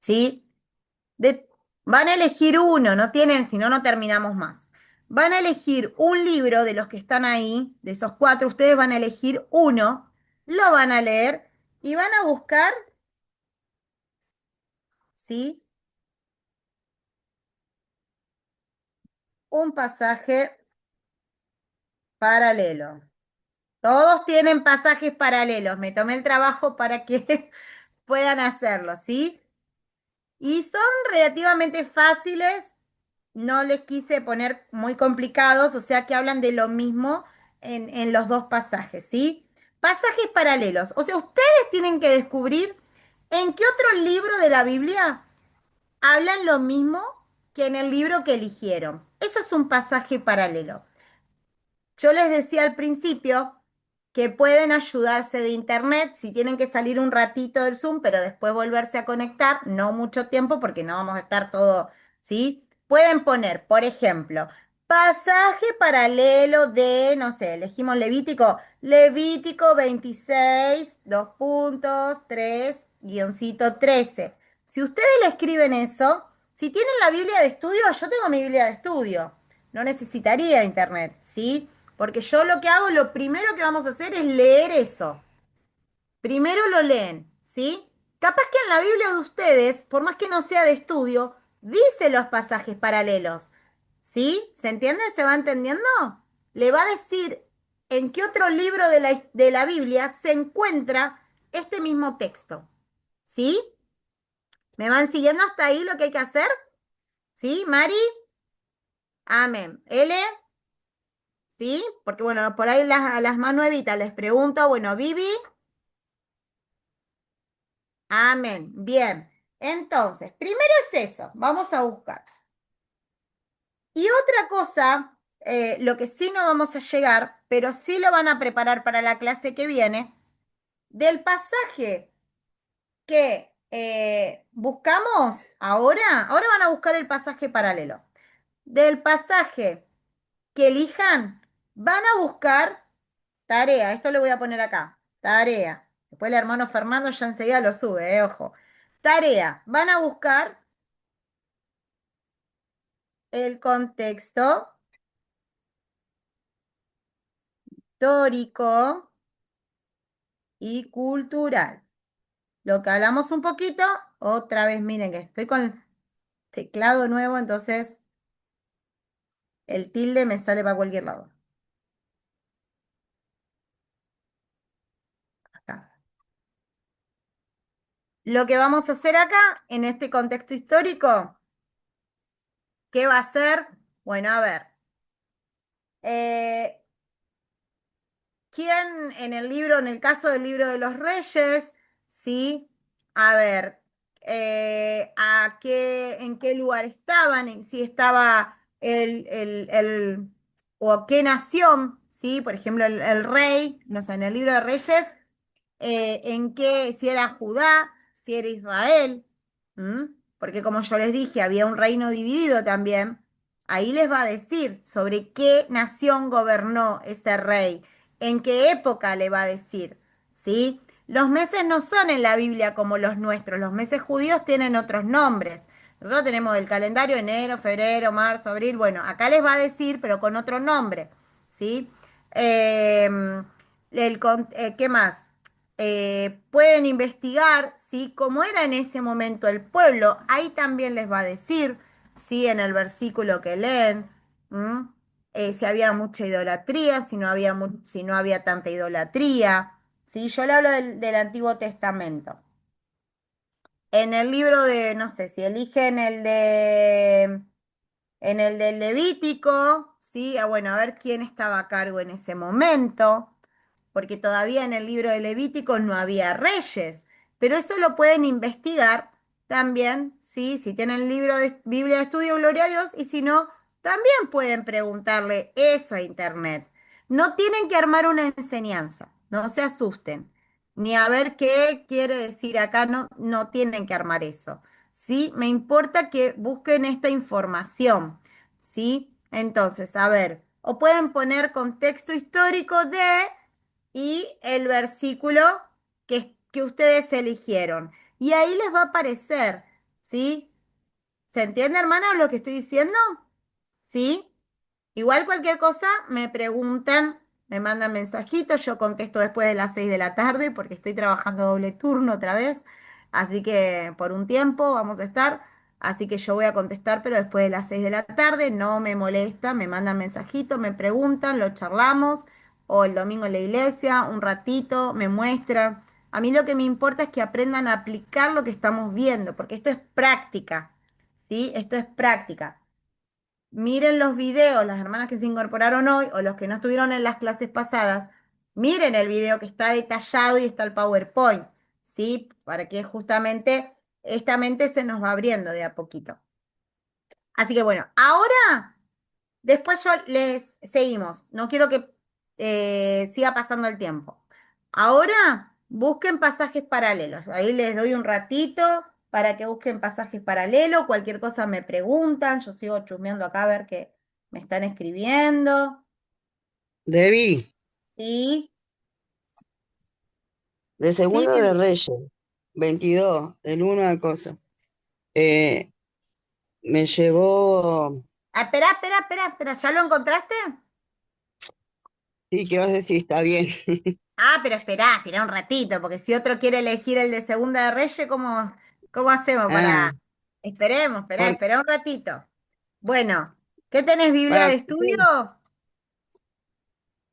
¿sí? Van a elegir uno, no tienen, si no, no terminamos más. Van a elegir un libro de los que están ahí, de esos 4, ustedes van a elegir uno, lo van a leer y van a buscar, ¿sí? Un pasaje paralelo. Todos tienen pasajes paralelos. Me tomé el trabajo para que puedan hacerlo, ¿sí? Y son relativamente fáciles. No les quise poner muy complicados, o sea que hablan de lo mismo en los dos pasajes, ¿sí? Pasajes paralelos. O sea, ustedes tienen que descubrir en qué otro libro de la Biblia hablan lo mismo que en el libro que eligieron. Eso es un pasaje paralelo. Yo les decía al principio que pueden ayudarse de internet si tienen que salir un ratito del Zoom, pero después volverse a conectar, no mucho tiempo porque no vamos a estar todo, ¿sí? Pueden poner, por ejemplo, pasaje paralelo de, no sé, elegimos Levítico 26, 2 puntos, 3, guioncito 13. Si ustedes le escriben eso, si tienen la Biblia de estudio, yo tengo mi Biblia de estudio, no necesitaría internet, ¿sí? Porque yo lo que hago, lo primero que vamos a hacer es leer eso. Primero lo leen, ¿sí? Capaz que en la Biblia de ustedes, por más que no sea de estudio, dice los pasajes paralelos, ¿sí? ¿Se entiende? ¿Se va entendiendo? Le va a decir en qué otro libro de la Biblia se encuentra este mismo texto, ¿sí? ¿Me van siguiendo hasta ahí lo que hay que hacer? ¿Sí, Mari? Amén. L, ¿sí? Porque bueno, por ahí a las más nuevitas les pregunto, bueno, Vivi, amén. Bien. Entonces, primero es eso, vamos a buscar. Y otra cosa, lo que sí no vamos a llegar, pero sí lo van a preparar para la clase que viene, del pasaje que buscamos ahora van a buscar el pasaje paralelo. Del pasaje que elijan, van a buscar tarea, esto le voy a poner acá, tarea. Después el hermano Fernando ya enseguida lo sube, ojo. Tarea, van a buscar el contexto histórico y cultural. Lo que hablamos un poquito, otra vez miren que estoy con teclado nuevo, entonces el tilde me sale para cualquier lado. Acá. Lo que vamos a hacer acá, en este contexto histórico, ¿qué va a ser? Bueno, a ver. ¿Quién en el libro, en el caso del libro de los Reyes, sí? A ver, en qué lugar estaban, si estaba o qué nación, ¿sí? Por ejemplo, el rey, no sé, en el libro de Reyes, si era Judá, si era Israel. ¿Mm? porque como yo les dije, había un reino dividido también, ahí les va a decir sobre qué nación gobernó ese rey, en qué época le va a decir, ¿sí? Los meses no son en la Biblia como los nuestros, los meses judíos tienen otros nombres. Nosotros tenemos el calendario enero, febrero, marzo, abril, bueno, acá les va a decir, pero con otro nombre, ¿sí? Eh, ¿Qué más? Pueden investigar, ¿sí? Cómo era en ese momento el pueblo. Ahí también les va a decir, ¿sí? En el versículo que leen, ¿m? Si había mucha idolatría, si no había tanta idolatría, ¿sí? Yo le hablo del Antiguo Testamento. En el libro de, no sé, si eligen en el del Levítico, ¿sí? Bueno, a ver quién estaba a cargo en ese momento, porque todavía en el libro de Levítico no había reyes, pero eso lo pueden investigar también, ¿sí? Si tienen el libro de Biblia de Estudio, Gloria a Dios, y si no, también pueden preguntarle eso a Internet. No tienen que armar una enseñanza, no se asusten, ni a ver qué quiere decir acá, no, no tienen que armar eso. ¿Sí? Me importa que busquen esta información, ¿sí? Entonces, a ver, o pueden poner contexto histórico de y el versículo que ustedes eligieron. Y ahí les va a aparecer, ¿sí? ¿Se entiende, hermana, lo que estoy diciendo? ¿Sí? Igual cualquier cosa, me preguntan, me mandan mensajitos, yo contesto después de las 6 de la tarde porque estoy trabajando doble turno otra vez, así que por un tiempo vamos a estar, así que yo voy a contestar, pero después de las 6 de la tarde, no me molesta, me mandan mensajitos, me preguntan, lo charlamos, o el domingo en la iglesia, un ratito, me muestran. A mí lo que me importa es que aprendan a aplicar lo que estamos viendo, porque esto es práctica, ¿sí? Esto es práctica. Miren los videos, las hermanas que se incorporaron hoy o los que no estuvieron en las clases pasadas, miren el video que está detallado y está el PowerPoint, ¿sí? Para que justamente esta mente se nos va abriendo de a poquito. Así que bueno, ahora, después yo les seguimos. No quiero que siga pasando el tiempo. Ahora, busquen pasajes paralelos. Ahí les doy un ratito para que busquen pasajes paralelos. Cualquier cosa me preguntan. Yo sigo chusmeando acá a ver qué me están escribiendo. Debbie, Sí, de sí, Segundo de Reyes, 22, el uno de cosas. Eh, me llevó, espera, espera, espera, espera. ¿Ya lo encontraste? sí, quiero decir, está bien. Ah, pero esperá un ratito, porque si otro quiere elegir el de Segunda de Reyes, ¿cómo hacemos Ah, para...? Esperemos, por- esperá un ratito. Bueno, ¿qué tenés, Biblia de para, estudio?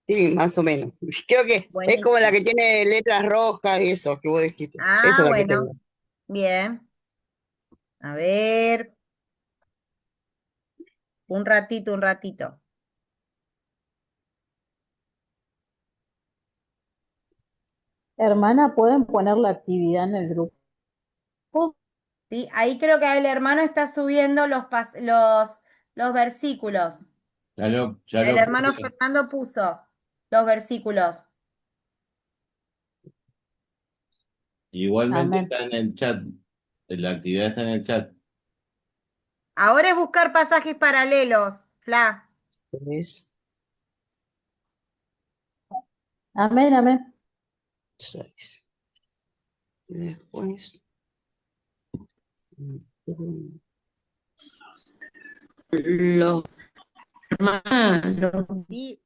sí, más o menos. Creo que es como la Buenísimo. que tiene letras rojas y eso que vos dijiste. Esa Ah, es la que bueno, tengo. bien. A ver, un ratito, un ratito. Hermana, ¿pueden poner la actividad en el grupo? ¿Sí? Ahí creo que el hermano está subiendo los versículos. Ya El lo hermano puse. Fernando puso los versículos. Igualmente Amén. está en el chat. La actividad está en el chat. Ahora es buscar pasajes paralelos, Fla. Tres, Amén, amén. seis. Y después, los hermanos, Sí,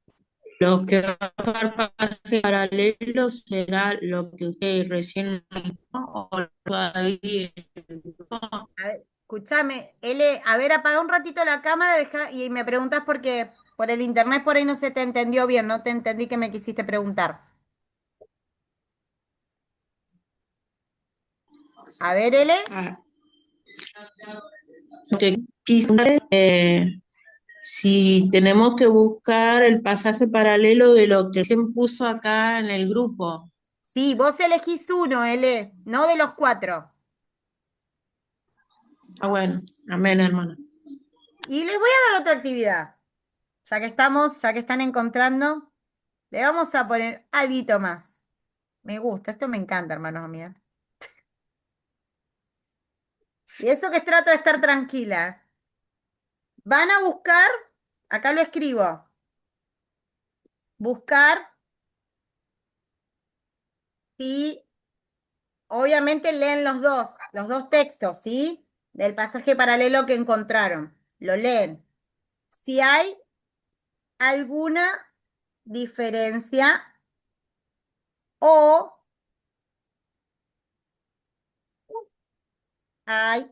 los que van a buscar pasaje paralelo será lo que usted recién dijo, o todavía no. a ver, escúchame, L, a ver, apaga un ratito la cámara y me preguntas porque por el internet por ahí no se te entendió bien, no te entendí que me quisiste preguntar. A ver, L. Ah, que quise, si tenemos que buscar el pasaje paralelo de lo que se puso acá en el grupo. Sí, vos elegís uno, L, no de los cuatro. Ah, bueno, amén, hermano. Y les voy a dar otra actividad. Ya que están encontrando, le vamos a poner algo más. Me gusta, esto me encanta, hermanos míos. Y eso que trato de estar tranquila. Van a buscar, acá lo escribo, buscar y obviamente leen los dos textos, ¿sí? Del pasaje paralelo que encontraron. Lo leen. Si hay alguna diferencia o hay,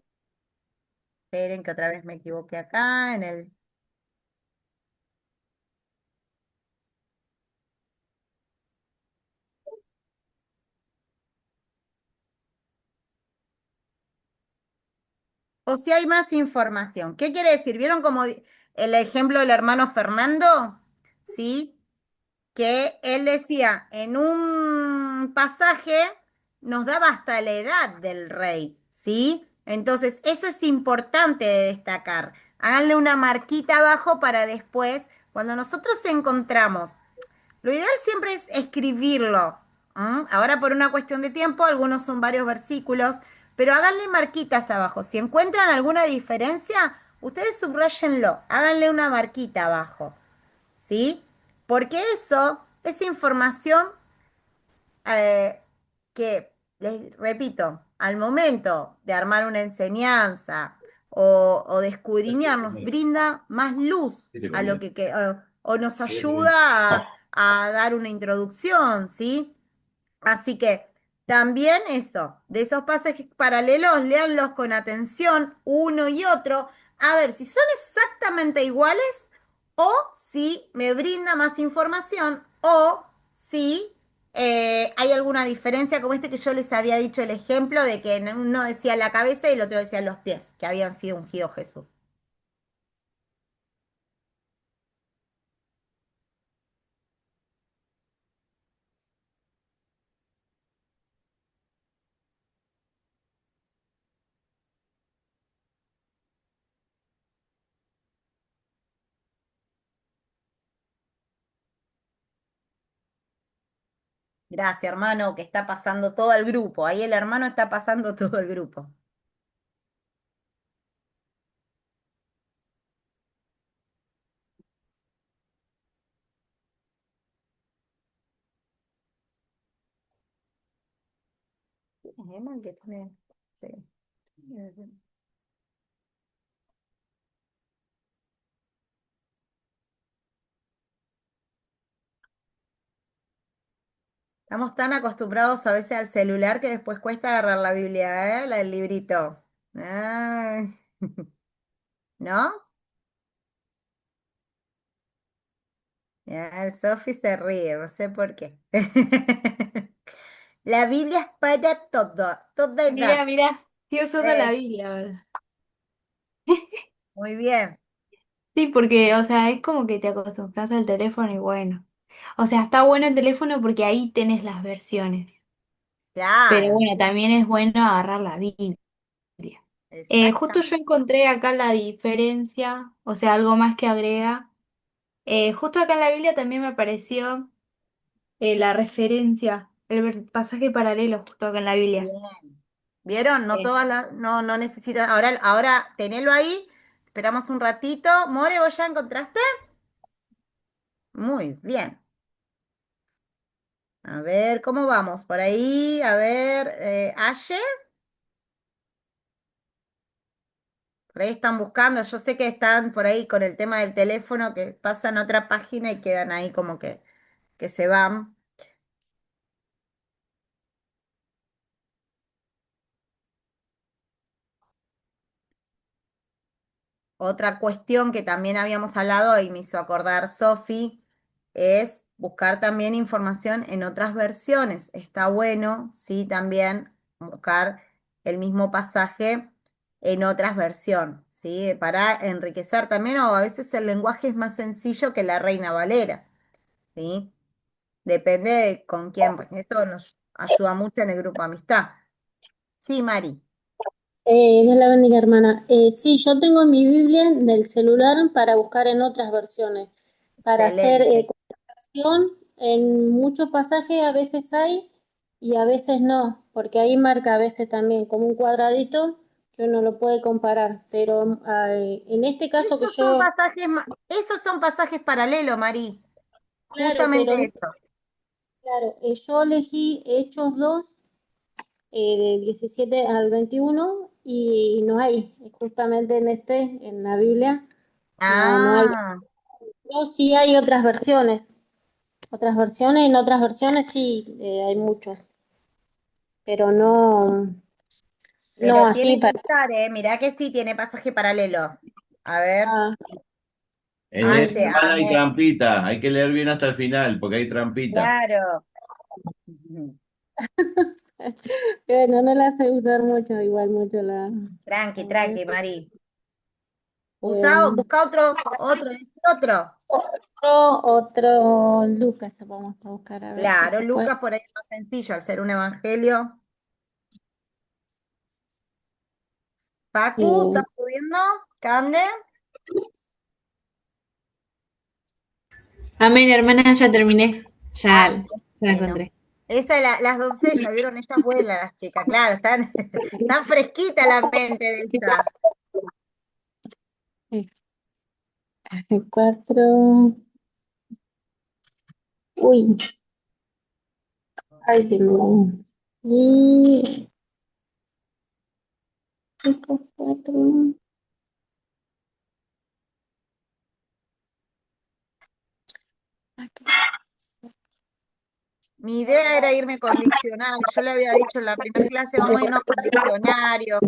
esperen que otra vez me equivoqué acá en el... O si hay más información. ¿Qué quiere decir? ¿Vieron como el ejemplo del hermano Fernando? ¿Sí? Que él decía, en un pasaje nos daba hasta la edad del rey, ¿sí? Entonces, eso es importante de destacar. Háganle una marquita abajo para después, cuando nosotros encontramos, lo ideal siempre es escribirlo. Ahora por una cuestión de tiempo, algunos son varios versículos, pero háganle marquitas abajo. Si encuentran alguna diferencia, ustedes subrayenlo, háganle una marquita abajo. ¿Sí? Porque eso es información eh, que, les repito, al momento de armar una enseñanza o de escudriñar, nos brinda más luz ¿Qué te a lo conviene? o nos ¿Qué te conviene? ayuda a dar una introducción, ¿sí? Así que también eso, de esos pasajes paralelos, léanlos con atención uno y otro, a ver si son exactamente iguales o si me brinda más información o si hay alguna diferencia, como este que yo les había dicho el ejemplo de que uno decía la cabeza y el otro decía los pies, que habían sido ungidos Jesús. Gracias, hermano, que está pasando todo el grupo. Ahí el hermano está pasando todo el grupo. Es mal que tiene. Sí. Estamos tan acostumbrados a veces al celular que después cuesta agarrar la Biblia, ¿eh? La del librito. Ay. ¿No? Ya, Sofi se ríe, no sé por qué. La Biblia es para todo, toda edad. Mira, estoy usando la Eh, Biblia ahora. muy bien, Sí, porque, o sea, es como que te acostumbras al teléfono y bueno. O sea, está bueno el teléfono porque ahí tenés las versiones. Pero claro, bueno, también es bueno agarrar la Biblia. Justo exactamente. yo encontré acá la diferencia, o sea, algo más que agrega. Justo acá en la Biblia también me apareció la referencia, pasaje paralelo justo acá en la Biblia. Bien. ¿Vieron? No Eh, todas las, no necesitan. Ahora tenelo ahí. Esperamos un ratito. More, ¿vos ya encontraste? Muy bien. A ver, ¿cómo vamos? Por ahí, a ver, Aye, por ahí están buscando. Yo sé que están por ahí con el tema del teléfono, que pasan a otra página y quedan ahí como que se van. Otra cuestión que también habíamos hablado y me hizo acordar Sofi es buscar también información en otras versiones. Está bueno, sí, también buscar el mismo pasaje en otras versiones, ¿sí? Para enriquecer también, o a veces el lenguaje es más sencillo que la Reina Valera, ¿sí? Depende de con quién, porque esto nos ayuda mucho en el grupo Amistad. Sí, Mari, Dios la bendiga, hermana. Sí, yo tengo mi Biblia del celular para buscar en otras versiones, para hacer excelente. comparación. En muchos pasajes a veces hay y a veces no, porque ahí marca a veces también como un cuadradito que uno lo puede comparar, pero en este caso que yo, Esos son pasajes paralelos, Mari. claro, Justamente pero eso. claro, yo elegí Hechos 2, del 17 al 21, y no hay, justamente en la Biblia, no hay, Ah, pero sí hay en otras versiones sí hay muchos, pero no pero así tiene que para... estar, ¿eh? Mirá que sí tiene pasaje paralelo. A ver. Ah, En ah, esta Aye, sí. hermana hay amén. trampita, hay que leer bien hasta el final, porque hay trampita. Claro. Bueno, no la sé usar mucho, igual mucho la... Tranqui, A ver, tranqui, Mari. Busca otro. otro Lucas, vamos a buscar a ver si Claro, se puede. Lucas por ahí es más sencillo al ser un evangelio. Pacu, ¿estás Eh, pudiendo? ¿Cande? Amén, hermana, ya terminé. Ya, Ah, ya la bueno. encontré. Las doncellas, ¿vieron? Ellas vuelan, las chicas, claro, están, están fresquitas la mente de ellas. cuatro. Uy, ay, tengo. Y cinco, cuatro. Mi idea era irme con diccionario. Yo le había dicho en la primera clase, vamos a irnos con diccionario,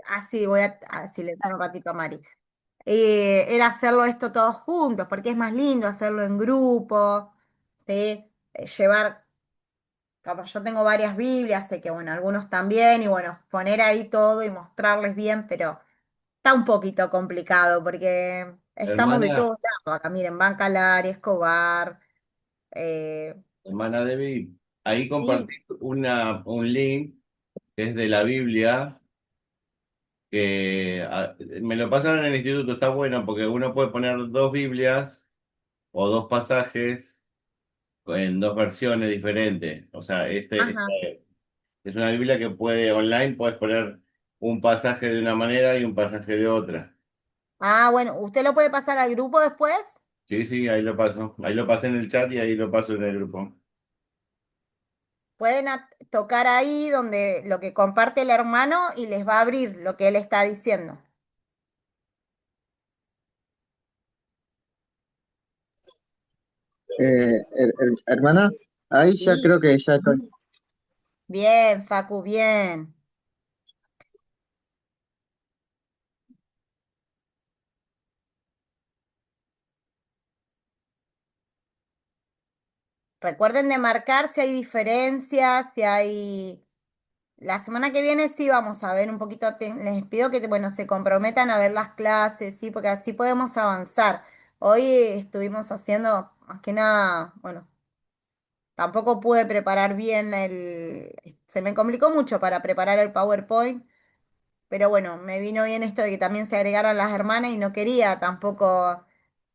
así voy a silenciar un ratito a Mari. Era hacerlo esto todos juntos, porque es más lindo hacerlo en grupo, ¿sí? Llevar, como yo tengo varias Biblias, sé que bueno, algunos también, y bueno, poner ahí todo y mostrarles bien, pero está un poquito complicado porque estamos de Hermana, todos lados. Acá miren, Bancalari, Escobar, eh, hermana David, ahí y, compartí un link que es de la Biblia, me lo pasaron en el instituto, está bueno porque uno puede poner dos Biblias o dos pasajes en dos versiones diferentes. O sea, ajá. es una Biblia que online puedes poner un pasaje de una manera y un pasaje de otra. Ah, bueno, ¿usted lo puede pasar al grupo después? Sí, sí, ahí lo paso. Ahí lo pasé en el chat y ahí lo paso en el grupo. Pueden tocar ahí donde lo que comparte el hermano y les va a abrir lo que él está diciendo. Hermana, ahí ya Sí, creo que ya estoy. bien, Facu, bien. Recuerden de marcar si hay diferencias, si hay... La semana que viene sí vamos a ver un poquito, les pido que bueno, se comprometan a ver las clases, sí, porque así podemos avanzar. Hoy estuvimos haciendo, más que nada, bueno, tampoco pude preparar bien se me complicó mucho para preparar el PowerPoint, pero bueno, me vino bien esto de que también se agregaran las hermanas y no quería tampoco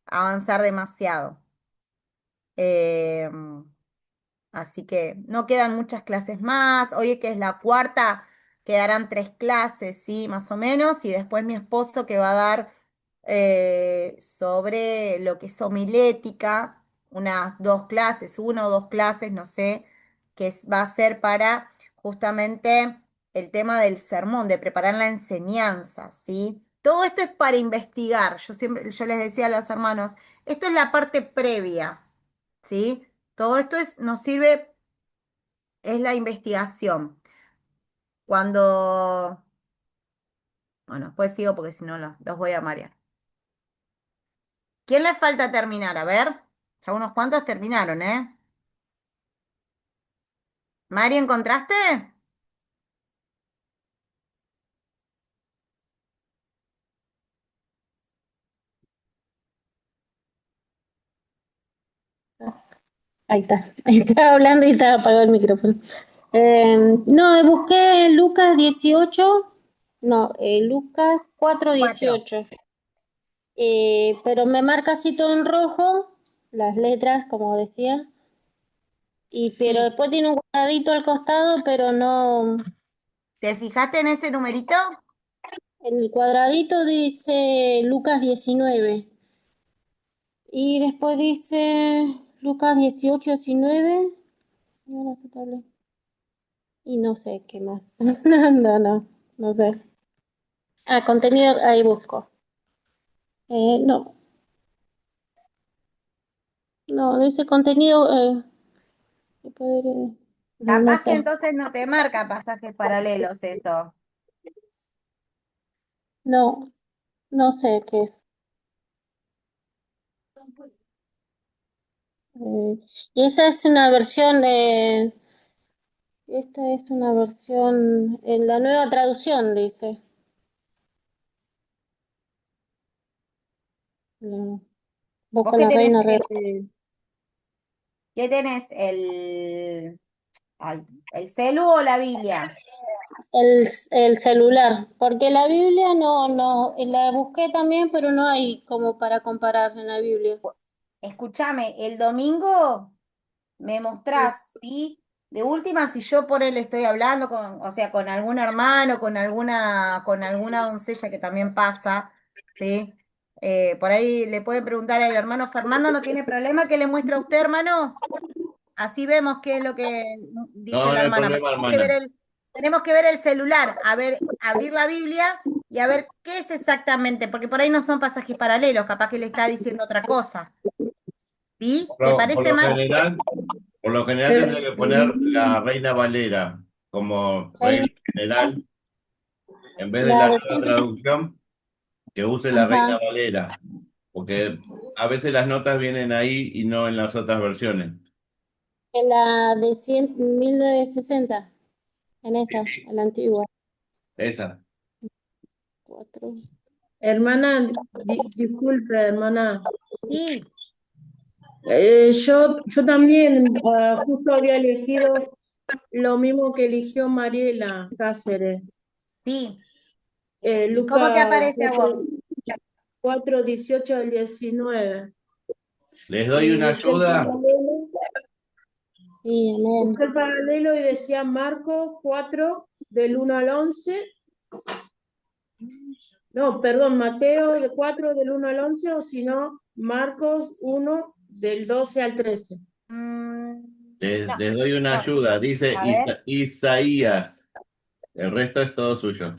avanzar demasiado. Em, Así que no quedan muchas clases más. Hoy que es la cuarta, quedarán 3 clases, ¿sí? Más o menos. Y después mi esposo que va a dar sobre lo que es homilética, unas 2 clases, 1 o 2 clases, no sé, va a ser para justamente el tema del sermón, de preparar la enseñanza, ¿sí? Todo esto es para investigar. Yo les decía a los hermanos, esto es la parte previa, ¿sí? Todo esto nos sirve, es la investigación. Cuando, bueno, pues sigo porque si no los voy a marear. ¿Quién le falta terminar? A ver, ya unos cuantos terminaron, ¿eh? Mari, ¿encontraste? Ahí está, estaba hablando y estaba apagado el micrófono. No, busqué Lucas 18, no, Lucas 4. 4:18, pero me marca así todo en rojo, las letras, como decía, pero Sí, después tiene un cuadradito al costado, pero no. ¿Te fijaste en ese numerito? En el cuadradito dice Lucas 19. Y después dice Lucas 18, 19. Y no sé qué más. No sé. Ah, contenido, ahí busco. No, dice contenido, no Capaz que sé. entonces no te marca pasajes paralelos eso. No, no sé qué es. Y esa es una versión, esta es una versión, en la nueva traducción, dice. ¿Vos Busco qué la tenés Reina Real. qué tenés el celu o la Biblia? El celular, porque la Biblia no, la busqué también, pero no hay como para comparar en la Biblia. Escúchame, el domingo me mostrás, ¿sí? De última, si yo por él estoy hablando con, o sea, con algún hermano, con alguna doncella que también pasa, ¿sí? Por ahí le pueden preguntar al hermano Fernando, ¿no tiene problema que le muestre a usted, hermano? Así vemos qué es lo que dice No, la no hay hermana. problema, hermana. Tenemos que ver el celular, a ver, abrir la Biblia y a ver qué es exactamente, porque por ahí no son pasajes paralelos, capaz que le está diciendo otra cosa. ¿Sí? ¿Te Por parece, lo Mari? general, por lo general tendría que poner la Reina Valera como Reina, regla general, en vez de la la de nueva traducción, que use la Reina ajá, Valera, porque a veces las notas vienen ahí y no en las otras versiones. en la de 1960, en esa, en la antigua. Esa. 4. Hermana, disculpe, hermana. Sí, Yo también justo había elegido lo mismo que eligió Mariela Cáceres. sí. ¿Y cómo te Lucas aparece a vos? 4, 18 al 19. ¿Les doy Y una ayuda? Sí, amén. busqué el paralelo y decía Marcos 4, del 1 al 11. No, perdón, Mateo de 4 del 1 al 11, o si no, Marcos 1 del 12 al 13. Mm, Les, no, les doy una no. ayuda. Dice A ver. Isaías. El resto es todo suyo.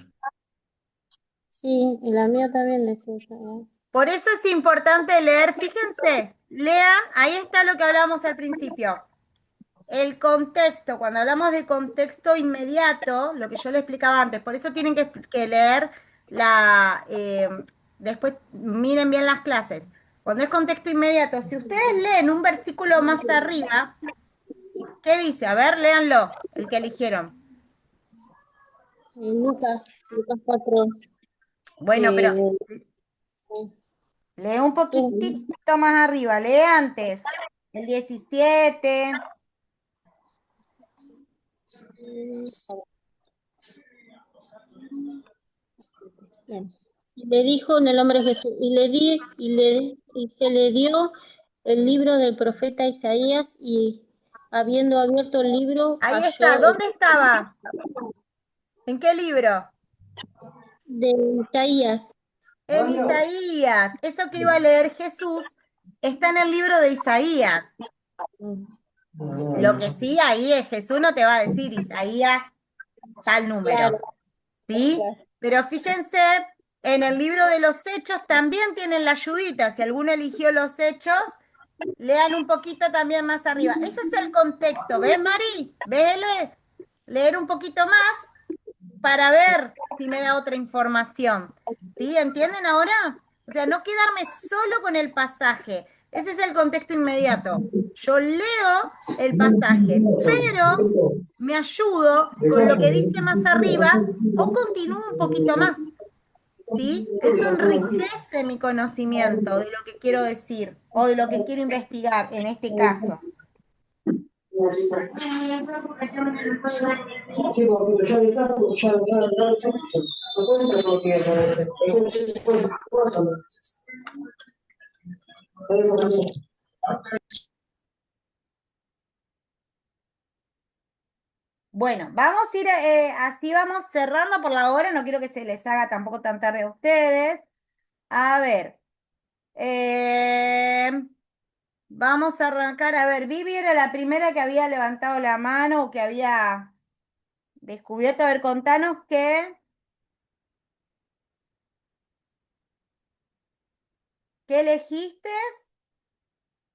Sí, y la mía también decía eso. Por eso es importante leer, fíjense, lean, ahí está lo que hablábamos al principio. El contexto, cuando hablamos de contexto inmediato, lo que yo le explicaba antes, por eso tienen que leer después miren bien las clases. Cuando es contexto inmediato, si ustedes leen un versículo más arriba, ¿qué dice? A ver, léanlo, el que eligieron. Lucas 4. Bueno, pero Eh, lee un sí, poquitito más arriba, lee antes, el 17. bien. Y le dijo en el nombre de Jesús, y se le dio el libro del profeta Isaías, y habiendo abierto el libro, Ahí está, halló el ¿dónde estaba? ¿En qué libro? de Isaías. En Isaías. Eso que iba a leer Jesús está en el libro de Isaías. Lo que sí, ahí es Jesús no te va a decir Isaías tal Claro, número, ¿sí? claro. Pero fíjense, en el libro de los Hechos también tienen la ayudita. Si alguno eligió los Hechos, lean un poquito también más arriba. Eso es el contexto. ¿Ves, Mari? ¿Ves? Leer un poquito más para ver si me da otra información. ¿Sí? ¿Entienden ahora? O sea, no quedarme solo con el pasaje. Ese es el contexto inmediato. Yo leo el pasaje, pero me ayudo con lo que dice más arriba o continúo un poquito más. ¿Sí? Eso enriquece mi conocimiento de lo que quiero decir o de lo que quiero investigar en este caso. Bueno, vamos a ir, así vamos cerrando por la hora, no quiero que se les haga tampoco tan tarde a ustedes. A ver, eh, vamos a arrancar, a ver, Vivi era la primera que había levantado la mano o que había descubierto, a ver, contanos qué elegiste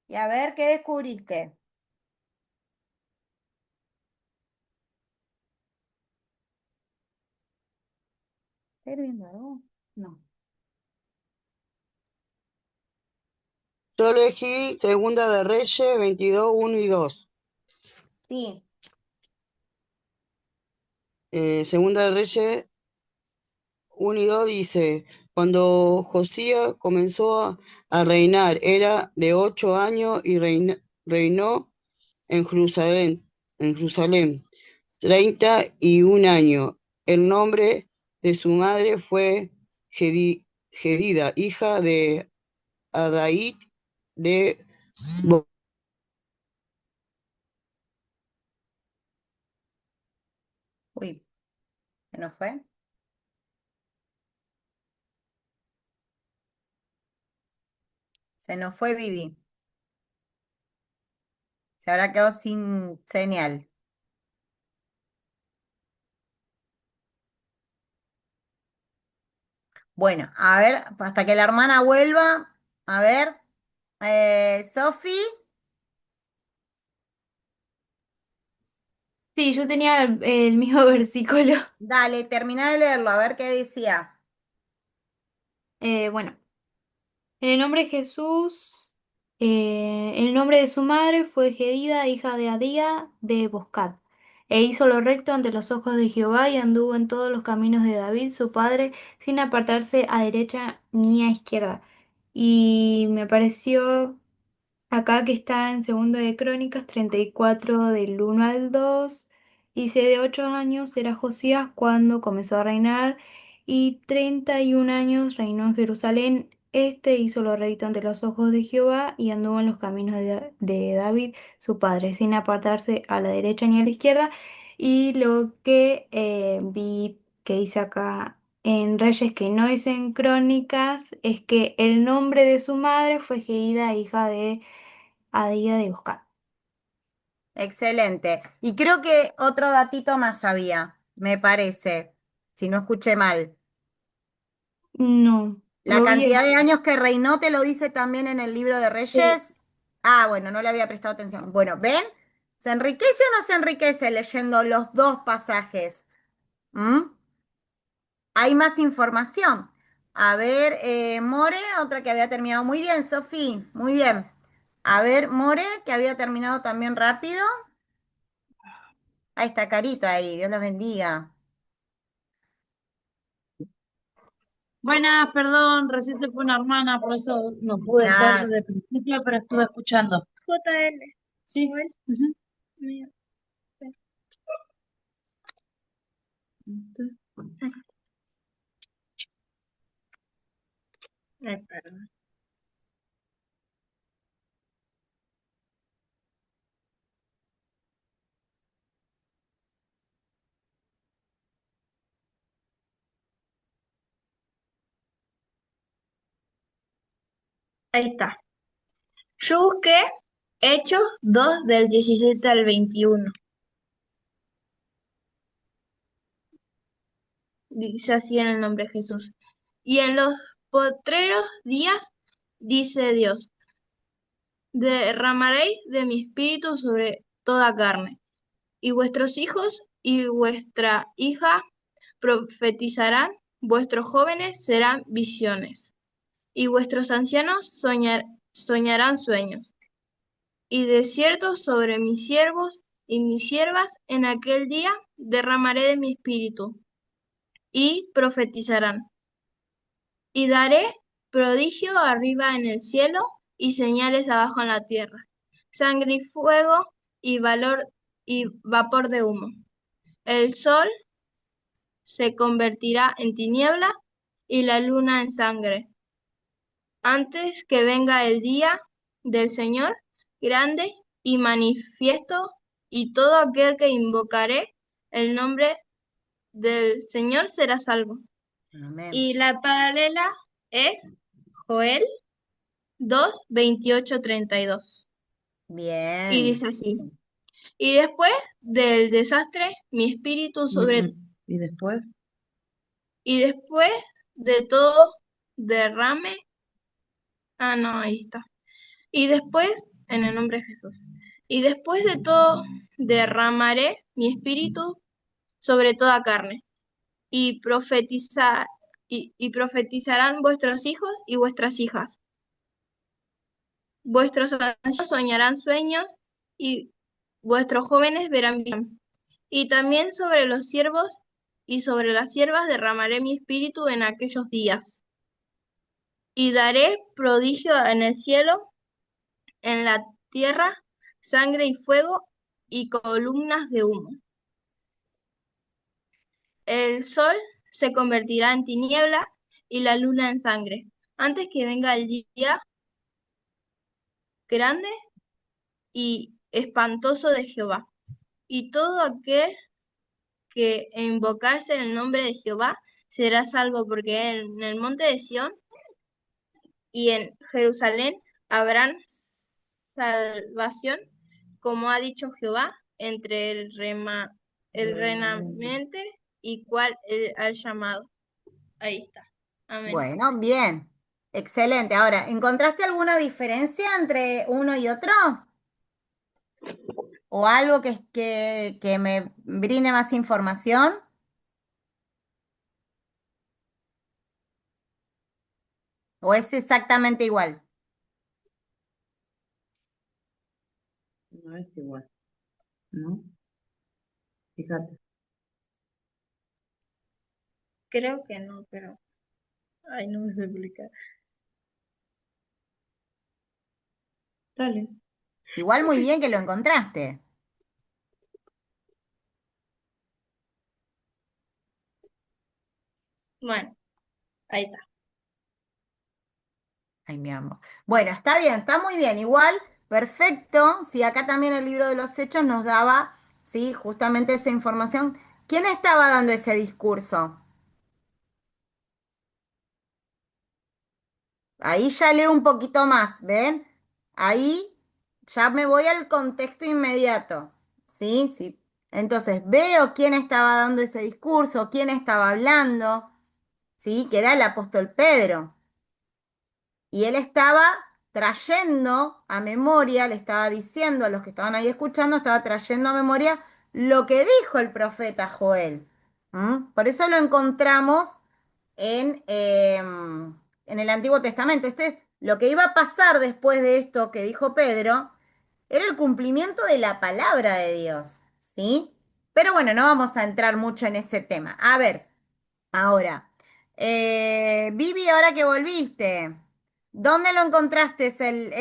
y a ver qué descubriste. ¿Estás viendo algo? No. Yo elegí Segunda de Reyes 22, 1 y 2. Sí, Segunda de Reyes 1 y 2 dice, cuando Josías comenzó a reinar, era de 8 años y reinó en Jerusalén 31 años. El nombre de su madre fue Gedida, hija de Adaid de uy, ¿se nos fue? Se nos fue Vivi. Se habrá quedado sin señal. Bueno, a ver, hasta que la hermana vuelva. A ver, Sofi, Sí, yo tenía el mismo versículo. dale, termina de leerlo, a ver qué decía. Bueno, en el nombre de Jesús, el nombre de su madre fue Gedida, hija de Adía de Boscat. E hizo lo recto ante los ojos de Jehová y anduvo en todos los caminos de David, su padre, sin apartarse a derecha ni a izquierda. Y me pareció acá que está en Segunda de Crónicas 34 del 1 al 2. Dice, de 8 años era Josías cuando comenzó a reinar y 31 años reinó en Jerusalén. Este hizo lo recto ante los ojos de Jehová y anduvo en los caminos de David, su padre, sin apartarse a la derecha ni a la izquierda. Y lo que vi que dice acá en Reyes, que no es en Crónicas, es que el nombre de su madre fue Geída, hija de Adía de Buscar. Excelente. Y creo que otro datito más había, me parece, si no escuché mal. No, La lo vi cantidad ahí. de años que reinó te lo dice también en el libro de Sí. Reyes. Ah, bueno, no le había prestado atención. Bueno, ¿ven? ¿Se enriquece o no se enriquece leyendo los dos pasajes? ¿Mm? Hay más información. A ver, More, otra que había terminado muy bien, Sofi, muy bien. A ver, More, que había terminado también rápido. Ahí está Carito ahí, Dios los bendiga. Buenas, perdón, recién se fue una hermana, por eso no pude estar Nada, desde el principio, pero estuve escuchando. JL. Sí. Ujú. Mira, ay, perdón. Ahí está. Yo busqué Hechos 2 del 17 al 21. Dice así en el nombre de Jesús. Y en los postreros días, dice Dios, derramaréis de mi espíritu sobre toda carne, y vuestros hijos y vuestra hija profetizarán, vuestros jóvenes serán visiones, y vuestros ancianos soñarán sueños. Y de cierto sobre mis siervos y mis siervas en aquel día derramaré de mi espíritu, y profetizarán. Y daré prodigio arriba en el cielo y señales abajo en la tierra, sangre y fuego y valor y vapor de humo. El sol se convertirá en tiniebla y la luna en sangre, antes que venga el día del Señor grande y manifiesto, y todo aquel que invocare el nombre del Señor será salvo. Amén. Y la paralela es Joel 2, 28, 32. Y Bien. dice así. Y después del desastre, mi espíritu sobre... ¿Y después? Y después de todo derrame... Ah, no, ahí está. Y después, en el nombre de Jesús. Y después de todo derramaré mi espíritu sobre toda carne. Y profetizarán vuestros hijos y vuestras hijas. Vuestros ancianos soñarán sueños y vuestros jóvenes verán visión. Y también sobre los siervos y sobre las siervas derramaré mi espíritu en aquellos días. Y daré prodigio en el cielo, en la tierra, sangre y fuego y columnas de humo. El sol se convertirá en tiniebla y la luna en sangre, antes que venga el día grande y espantoso de Jehová. Y todo aquel que invocase el nombre de Jehová será salvo, porque en el monte de Sión y en Jerusalén habrán salvación, como ha dicho Jehová, entre el remanente y cual al llamado. Ahí está. Amén. Bueno, bien. Excelente. Ahora, ¿encontraste alguna diferencia entre uno y otro? ¿O algo que me brinde más información? ¿O es exactamente igual? No es igual, ¿no? Fíjate. Creo que no, pero ay, no me sé explicar. Dale. Igual muy bien que lo encontraste. Bueno, ahí está. Ay, mi amor. Bueno, está bien, está muy bien. Igual, perfecto. Sí, acá también el libro de los Hechos nos daba, sí, justamente esa información. ¿Quién estaba dando ese discurso? Ahí ya leo un poquito más, ¿ven? Ahí ya me voy al contexto inmediato. ¿Sí? Sí. Entonces veo quién estaba dando ese discurso, quién estaba hablando, ¿sí? Que era el apóstol Pedro. Y él estaba trayendo a memoria, le estaba diciendo a los que estaban ahí escuchando, estaba trayendo a memoria lo que dijo el profeta Joel. ¿Mm? Por eso lo encontramos en el Antiguo Testamento. Este es lo que iba a pasar después de esto que dijo Pedro, era el cumplimiento de la palabra de Dios, ¿sí? Pero bueno, no vamos a entrar mucho en ese tema. A ver, ahora, Vivi, ahora que volviste, ¿dónde lo encontraste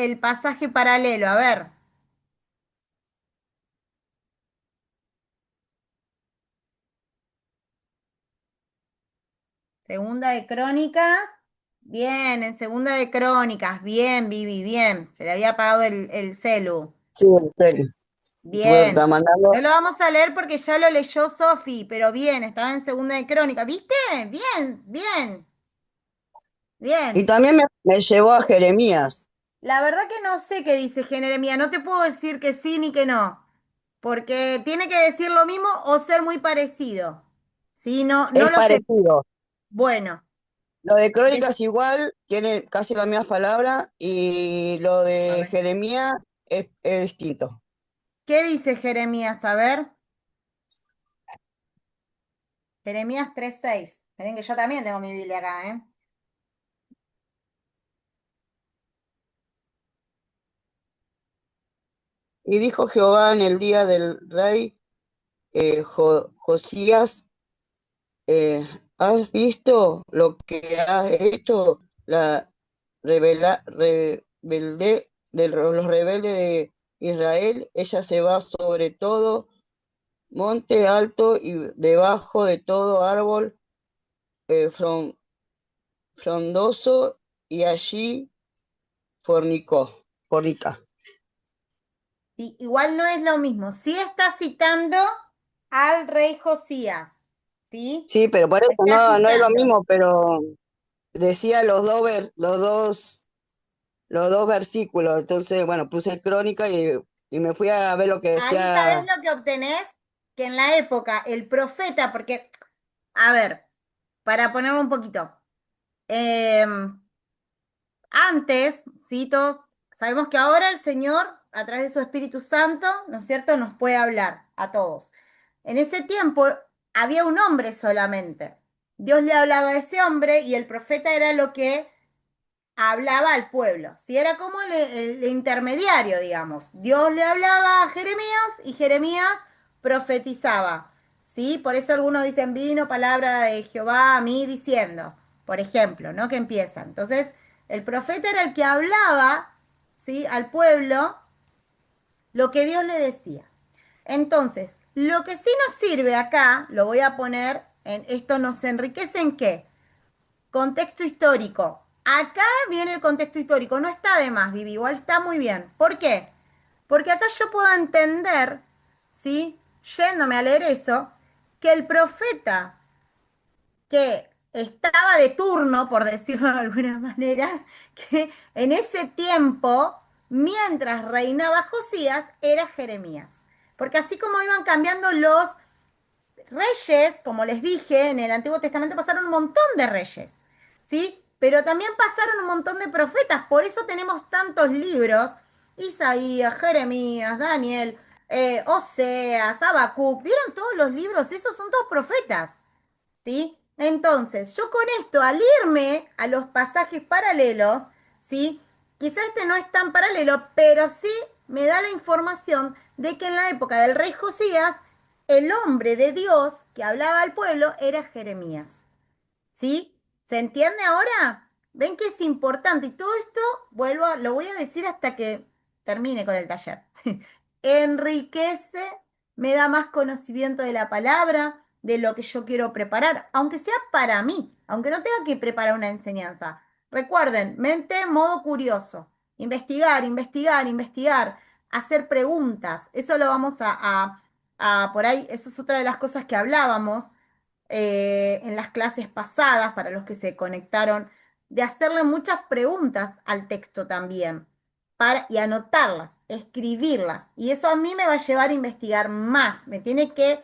el pasaje paralelo? A ver, Segunda de Crónicas. Bien, en Segunda de Crónicas. Bien, Vivi, bien. Se le había apagado el celu. Sí, en serio. Tuve que Bien. mandarlo. No lo vamos a leer porque ya lo leyó Sofi, pero bien, estaba en Segunda de Crónicas. ¿Viste? Bien, bien, Y bien. también me llevó a Jeremías. La verdad que no sé qué dice Jeremías. No te puedo decir que sí ni que no. Porque tiene que decir lo mismo o ser muy parecido. Sí, no, no Es lo sé. parecido. Bueno, Lo de de- Crónicas igual, tiene casi las mismas palabras, y lo a de ver. Jeremías es distinto. ¿Qué dice Jeremías? A ver. Jeremías 3:6. Esperen que yo también tengo mi Biblia acá, ¿eh? Y dijo Jehová en el día del rey Josías, ¿has visto lo que ha hecho la rebelde de los rebeldes de Israel? Ella se va sobre todo monte alto y debajo de todo árbol frondoso, y allí fornica. Igual no es lo mismo. Sí está citando al rey Josías, ¿sí? Sí, pero por ¿Me eso está no es lo escuchando? mismo, pero decía los dos versículos. Entonces, bueno, puse crónica y me fui a ver lo que Ahí sabes decía. lo que obtenés, que en la época el profeta, porque, a ver, para ponerlo un poquito, em, antes, ¿sí? Todos sabemos que ahora el Señor, a través de su Espíritu Santo, ¿no es cierto?, nos puede hablar a todos. En ese tiempo había un hombre solamente. Dios le hablaba a ese hombre y el profeta era lo que hablaba al pueblo. Si era como el intermediario, digamos. Dios le hablaba a Jeremías y Jeremías profetizaba. ¿Sí? Por eso algunos dicen, vino palabra de Jehová a mí diciendo, por ejemplo, ¿no? Que empieza. Entonces, el profeta era el que hablaba, ¿sí? Al pueblo lo que Dios le decía. Entonces, lo que sí nos sirve acá, lo voy a poner en esto nos enriquece en qué? Contexto histórico. Acá viene el contexto histórico. No está de más, Vivi. Igual está muy bien. ¿Por qué? Porque acá yo puedo entender, ¿sí? Yéndome a leer eso, que el profeta que estaba de turno, por decirlo de alguna manera, que en ese tiempo, mientras reinaba Josías, era Jeremías. Porque así como iban cambiando los reyes, como les dije, en el Antiguo Testamento pasaron un montón de reyes, ¿sí? Pero también pasaron un montón de profetas, por eso tenemos tantos libros, Isaías, Jeremías, Daniel, Oseas, Habacuc, ¿vieron todos los libros? Esos son todos profetas, ¿sí? Entonces, yo con esto, al irme a los pasajes paralelos, ¿sí? Quizá este no es tan paralelo, pero sí me da la información de que en la época del rey Josías, el hombre de Dios que hablaba al pueblo era Jeremías. ¿Sí? ¿Se entiende ahora? ¿Ven que es importante? Y todo esto, lo voy a decir hasta que termine con el taller. Enriquece, me da más conocimiento de la palabra, de lo que yo quiero preparar, aunque sea para mí, aunque no tenga que preparar una enseñanza. Recuerden, mente, modo curioso. Investigar, investigar, investigar, hacer preguntas. Eso lo vamos por ahí, eso es otra de las cosas que hablábamos en las clases pasadas, para los que se conectaron, de hacerle muchas preguntas al texto también, y anotarlas, escribirlas. Y eso a mí me va a llevar a investigar más. Me tiene que,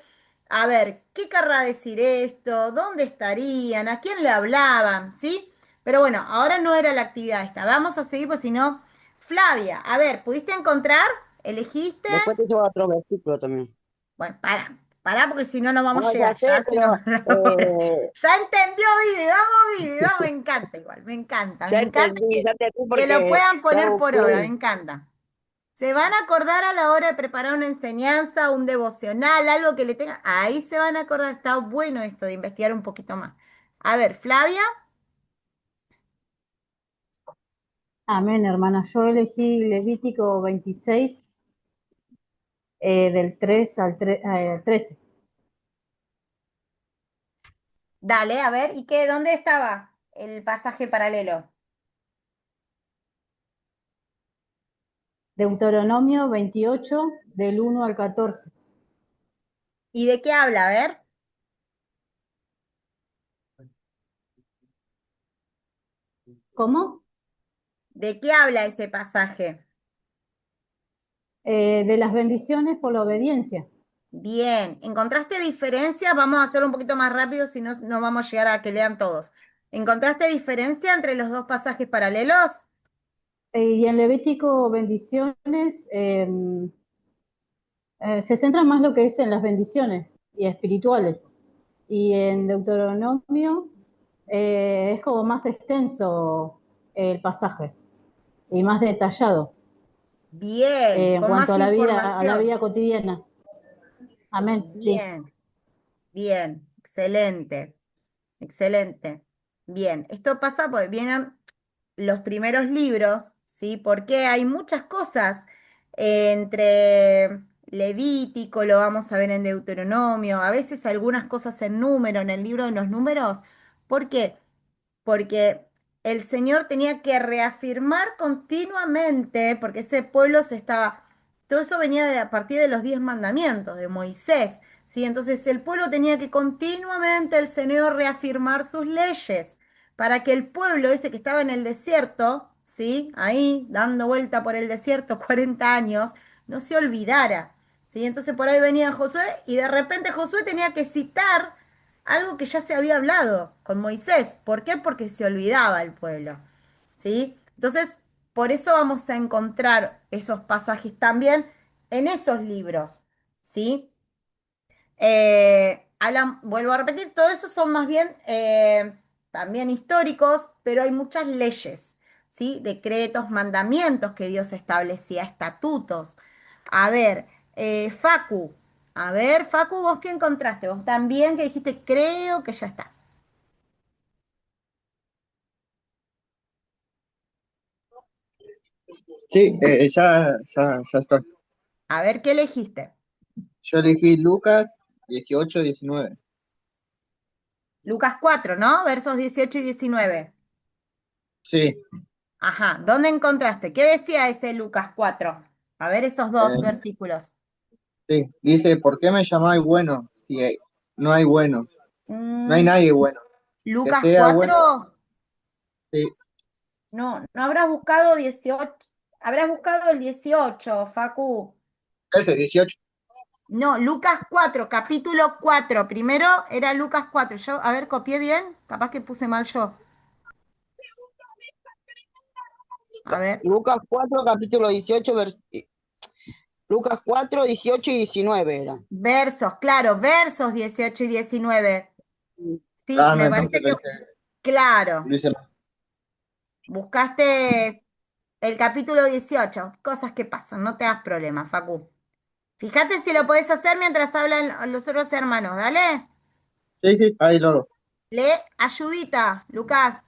a ver, ¿qué querrá decir esto? ¿Dónde estarían? ¿A quién le hablaban? ¿Sí? Pero bueno, ahora no era la actividad esta. Vamos a seguir, pues si no, Flavia, a ver, ¿pudiste encontrar? ¿Elegiste? Después te llevo a otro versículo también. Bueno, para, porque si no, no vamos No, a ya llegar, sé, ya si no, pero ya entendió, Vidi, vamos, me encanta igual, me encanta ya entendí que lo porque puedan ya poner por obra, me busqué. encanta. Se van a acordar a la hora de preparar una enseñanza, un devocional, algo que le tenga, ahí se van a acordar, está bueno esto de investigar un poquito más. A ver, Flavia, Amén, hermana. Yo elegí Levítico 26, del 3 al 13. dale, a ver, ¿y qué, dónde estaba el pasaje paralelo? Deuteronomio 28, del 1 al 14. ¿Y de qué habla? A ver, ¿Cómo? ¿de qué habla ese pasaje? De las bendiciones por la obediencia. Bien, ¿encontraste diferencias? Vamos a hacerlo un poquito más rápido, si no, no vamos a llegar a que lean todos. ¿Encontraste diferencia entre los dos pasajes paralelos? Y en Levítico bendiciones se centra más lo que es en las bendiciones y espirituales. Y en Deuteronomio es como más extenso el pasaje y más detallado Bien, en con cuanto más a la información. vida cotidiana. Amén, sí. Bien, bien, excelente, excelente. Bien, esto pasa porque vienen los primeros libros, ¿sí? Porque hay muchas cosas entre Levítico, lo vamos a ver en Deuteronomio, a veces algunas cosas en número, en el libro de los números. ¿Por qué? Porque el Señor tenía que reafirmar continuamente, porque ese pueblo todo eso venía a partir de los 10 mandamientos de Moisés, ¿sí? Entonces el pueblo tenía que continuamente el Señor reafirmar sus leyes para que el pueblo ese que estaba en el desierto, ¿sí? Ahí dando vuelta por el desierto 40 años, no se olvidara, ¿sí? Entonces por ahí venía Josué y de repente Josué tenía que citar algo que ya se había hablado con Moisés. ¿Por qué? Porque se olvidaba el pueblo, ¿sí? Entonces, por eso vamos a encontrar esos pasajes también en esos libros, ¿sí? Vuelvo a repetir, todo eso son más bien también históricos, pero hay muchas leyes, ¿sí? Decretos, mandamientos que Dios establecía, estatutos. A ver, Facu, a ver, Facu, ¿vos qué encontraste? Vos también que dijiste, creo que ya está. Sí, ya estoy. A ver, ¿qué elegiste? Yo elegí Lucas 18-19. Lucas 4, ¿no? Versos 18 y 19. Sí, Ajá, ¿dónde encontraste? ¿Qué decía ese Lucas 4? A ver esos dos eh, versículos. sí. Dice, ¿por qué me llamáis bueno si no hay bueno? No hay Mm, nadie bueno. Que Lucas sea bueno, 4, sí. no, no habrás buscado 18, habrás buscado el 18, Facu. Ese 18. No, Lucas 4, capítulo 4. Primero era Lucas 4. Yo, a ver, copié bien. Capaz que puse mal yo. A ver, Lucas 4, capítulo 18, Lucas 4, 18 y 19 era. versos, claro, versos 18 y 19. Sí, Ah, no, me entonces parece que, claro, lo hice mal. buscaste el capítulo 18. Cosas que pasan, no te das problema, Facu. Fíjate si lo podés hacer mientras hablan los otros hermanos, dale. Sí, sí, ahí lo hago. Lee ayudita, Lucas.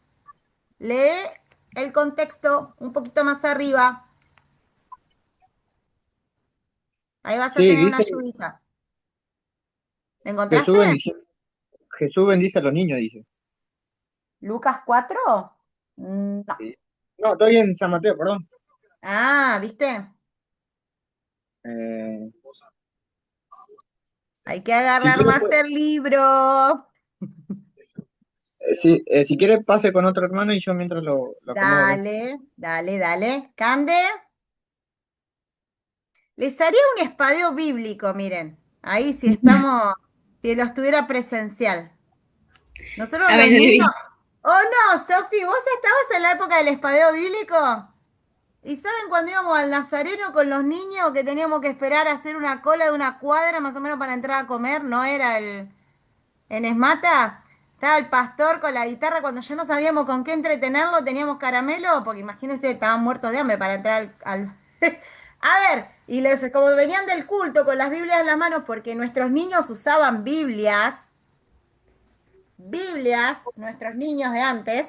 Lee el contexto un poquito más arriba. Ahí vas a Sí, tener una dice ayudita. ¿Lo encontraste? Jesús bendice a los niños, dice. ¿Lucas 4? No. Sí. No, estoy en San Mateo, perdón. Ah, ¿viste? Eh, Hay que si agarrar quiere, más pues, el libro. si quiere, pase con otro hermano y yo mientras lo acomodo acá. Dale, dale, dale. Cande, les haría un espacio bíblico, miren. Ahí si estamos, si lo estuviera presencial. Nosotros A los ver, niños. Oh no, Sofi, ¿vos estabas en la época del espadeo bíblico? ¿Y saben cuando íbamos al Nazareno con los niños que teníamos que esperar a hacer una cola de una cuadra más o menos para entrar a comer? ¿No era en Esmata? Estaba el pastor con la guitarra cuando ya no sabíamos con qué entretenerlo, teníamos caramelo, porque imagínense, estaban muertos de hambre para entrar A ver, y como venían del culto con las Biblias en las manos, porque nuestros niños usaban Biblias, nuestros niños de antes.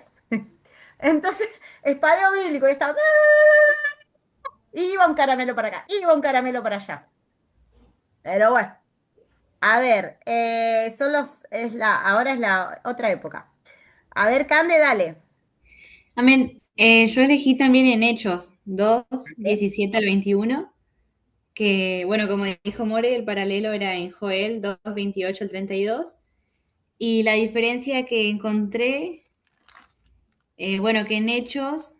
Entonces, espadeo bíblico, y estaba... Iba un caramelo para acá, iba un caramelo para allá. Pero bueno, a ver, ahora es la otra época. A ver, Cande, dale. amén. Yo elegí también en Hechos 2, 17 al 21, que, bueno, como dijo More, el paralelo era en Joel 2, 28 al 32. Y la diferencia que encontré, bueno, que en Hechos,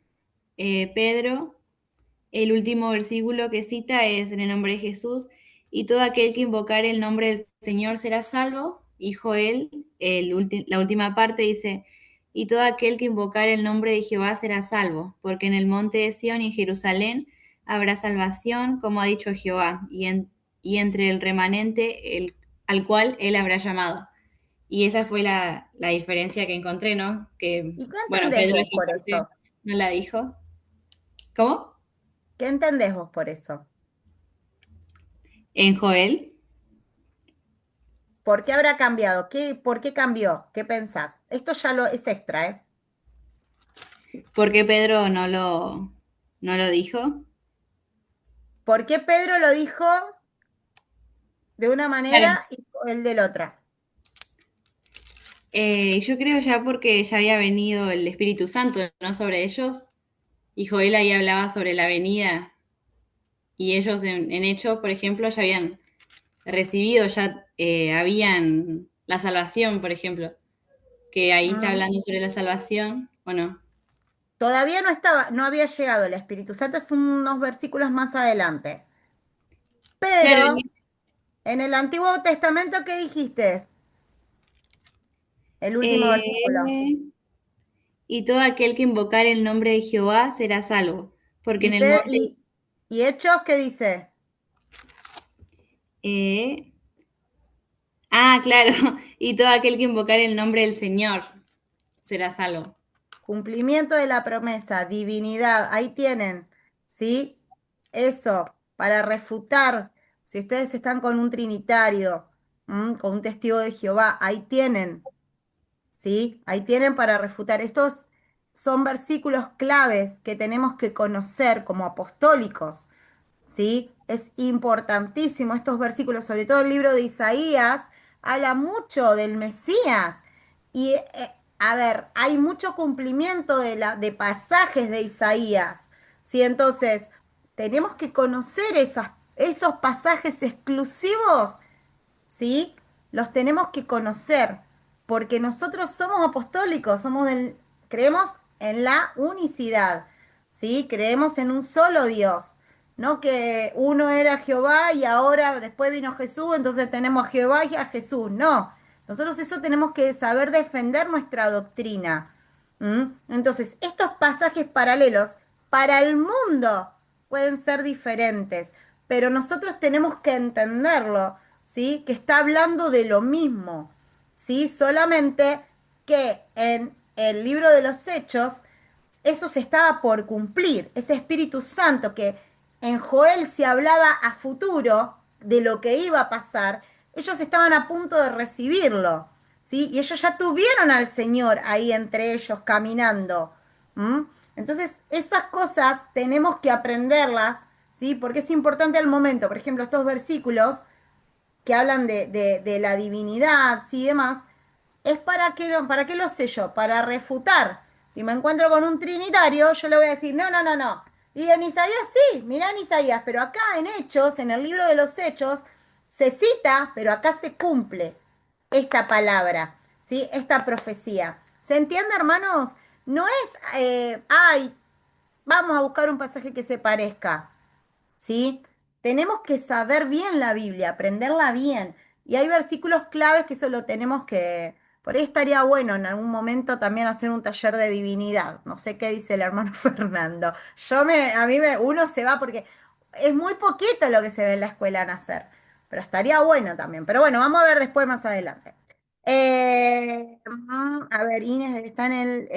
Pedro, el último versículo que cita es en el nombre de Jesús, y todo aquel que invocar el nombre del Señor será salvo. Y Joel, la última parte dice, y todo aquel que invocar el nombre de Jehová será salvo, porque en el monte de Sión y en Jerusalén habrá salvación, como ha dicho Jehová, y entre el remanente al cual él habrá llamado. Y esa fue la diferencia que encontré, ¿no? Que, ¿Y qué bueno, entendés Pedro vos esa por parte eso? no la dijo. ¿Cómo? ¿Qué entendés vos por eso? En Joel, ¿Por qué habrá cambiado? ¿Por qué cambió? ¿Qué pensás? Esto ya lo es extra, ¿eh? ¿por qué Pedro no lo dijo? ¿Por qué Pedro lo dijo de una Claro, manera y el de la otra? yo creo ya porque ya había venido el Espíritu Santo, ¿no? Sobre ellos, y Joel ahí hablaba sobre la venida, y ellos en Hechos, por ejemplo, ya habían recibido ya, habían la salvación, por ejemplo, que ahí está Mm, hablando sobre la salvación, ¿o no? Todavía no estaba, no había llegado el Espíritu Santo, es unos versículos más adelante. Claro, Pero en el Antiguo Testamento, ¿qué dijiste? El último versículo. eh, y todo aquel que invocar el nombre de Jehová será salvo, porque en ¿Y, el monte... y Hechos qué dice? eh, ah, claro, y todo aquel que invocar el nombre del Señor será salvo. Cumplimiento de la promesa, divinidad, ahí tienen, ¿sí? Eso, para refutar, si ustedes están con un trinitario, con un testigo de Jehová, ahí tienen, ¿sí? Ahí tienen para refutar. Estos son versículos claves que tenemos que conocer como apostólicos. ¿Sí? Es importantísimo estos versículos, sobre todo el libro de Isaías, habla mucho del Mesías. Y, a ver, hay mucho cumplimiento de pasajes de Isaías, ¿sí? Entonces, tenemos que conocer esos pasajes exclusivos, ¿sí? Los tenemos que conocer, porque nosotros somos apostólicos, creemos en la unicidad, ¿sí? Creemos en un solo Dios, no que uno era Jehová y ahora después vino Jesús, entonces tenemos a Jehová y a Jesús, no. Nosotros eso tenemos que saber defender nuestra doctrina. Entonces, estos pasajes paralelos para el mundo pueden ser diferentes, pero nosotros tenemos que entenderlo, ¿sí? Que está hablando de lo mismo, ¿sí? Solamente que en el libro de los Hechos eso se estaba por cumplir, ese Espíritu Santo que en Joel se hablaba a futuro de lo que iba a pasar, ellos estaban a punto de recibirlo, ¿sí? Y ellos ya tuvieron al Señor ahí entre ellos caminando. ¿M? Entonces, esas cosas tenemos que aprenderlas, ¿sí? Porque es importante al momento. Por ejemplo, estos versículos que hablan de la divinidad, ¿sí? Y demás, es para qué lo sé yo, para refutar. Si me encuentro con un trinitario, yo le voy a decir, no, no, no, no. Y en Isaías sí, mirá en Isaías, pero acá en Hechos, en el libro de los Hechos, se cita, pero acá se cumple esta palabra, ¿sí? Esta profecía. ¿Se entiende, hermanos? No es, ay, vamos a buscar un pasaje que se parezca. ¿Sí? Tenemos que saber bien la Biblia, aprenderla bien. Y hay versículos claves que eso lo tenemos que... Por ahí estaría bueno en algún momento también hacer un taller de divinidad. No sé qué dice el hermano Fernando. Uno se va porque es muy poquito lo que se ve en la escuela nacer. Pero estaría bueno también. Pero bueno, vamos a ver después más adelante. A ver, Inés debe estar en el...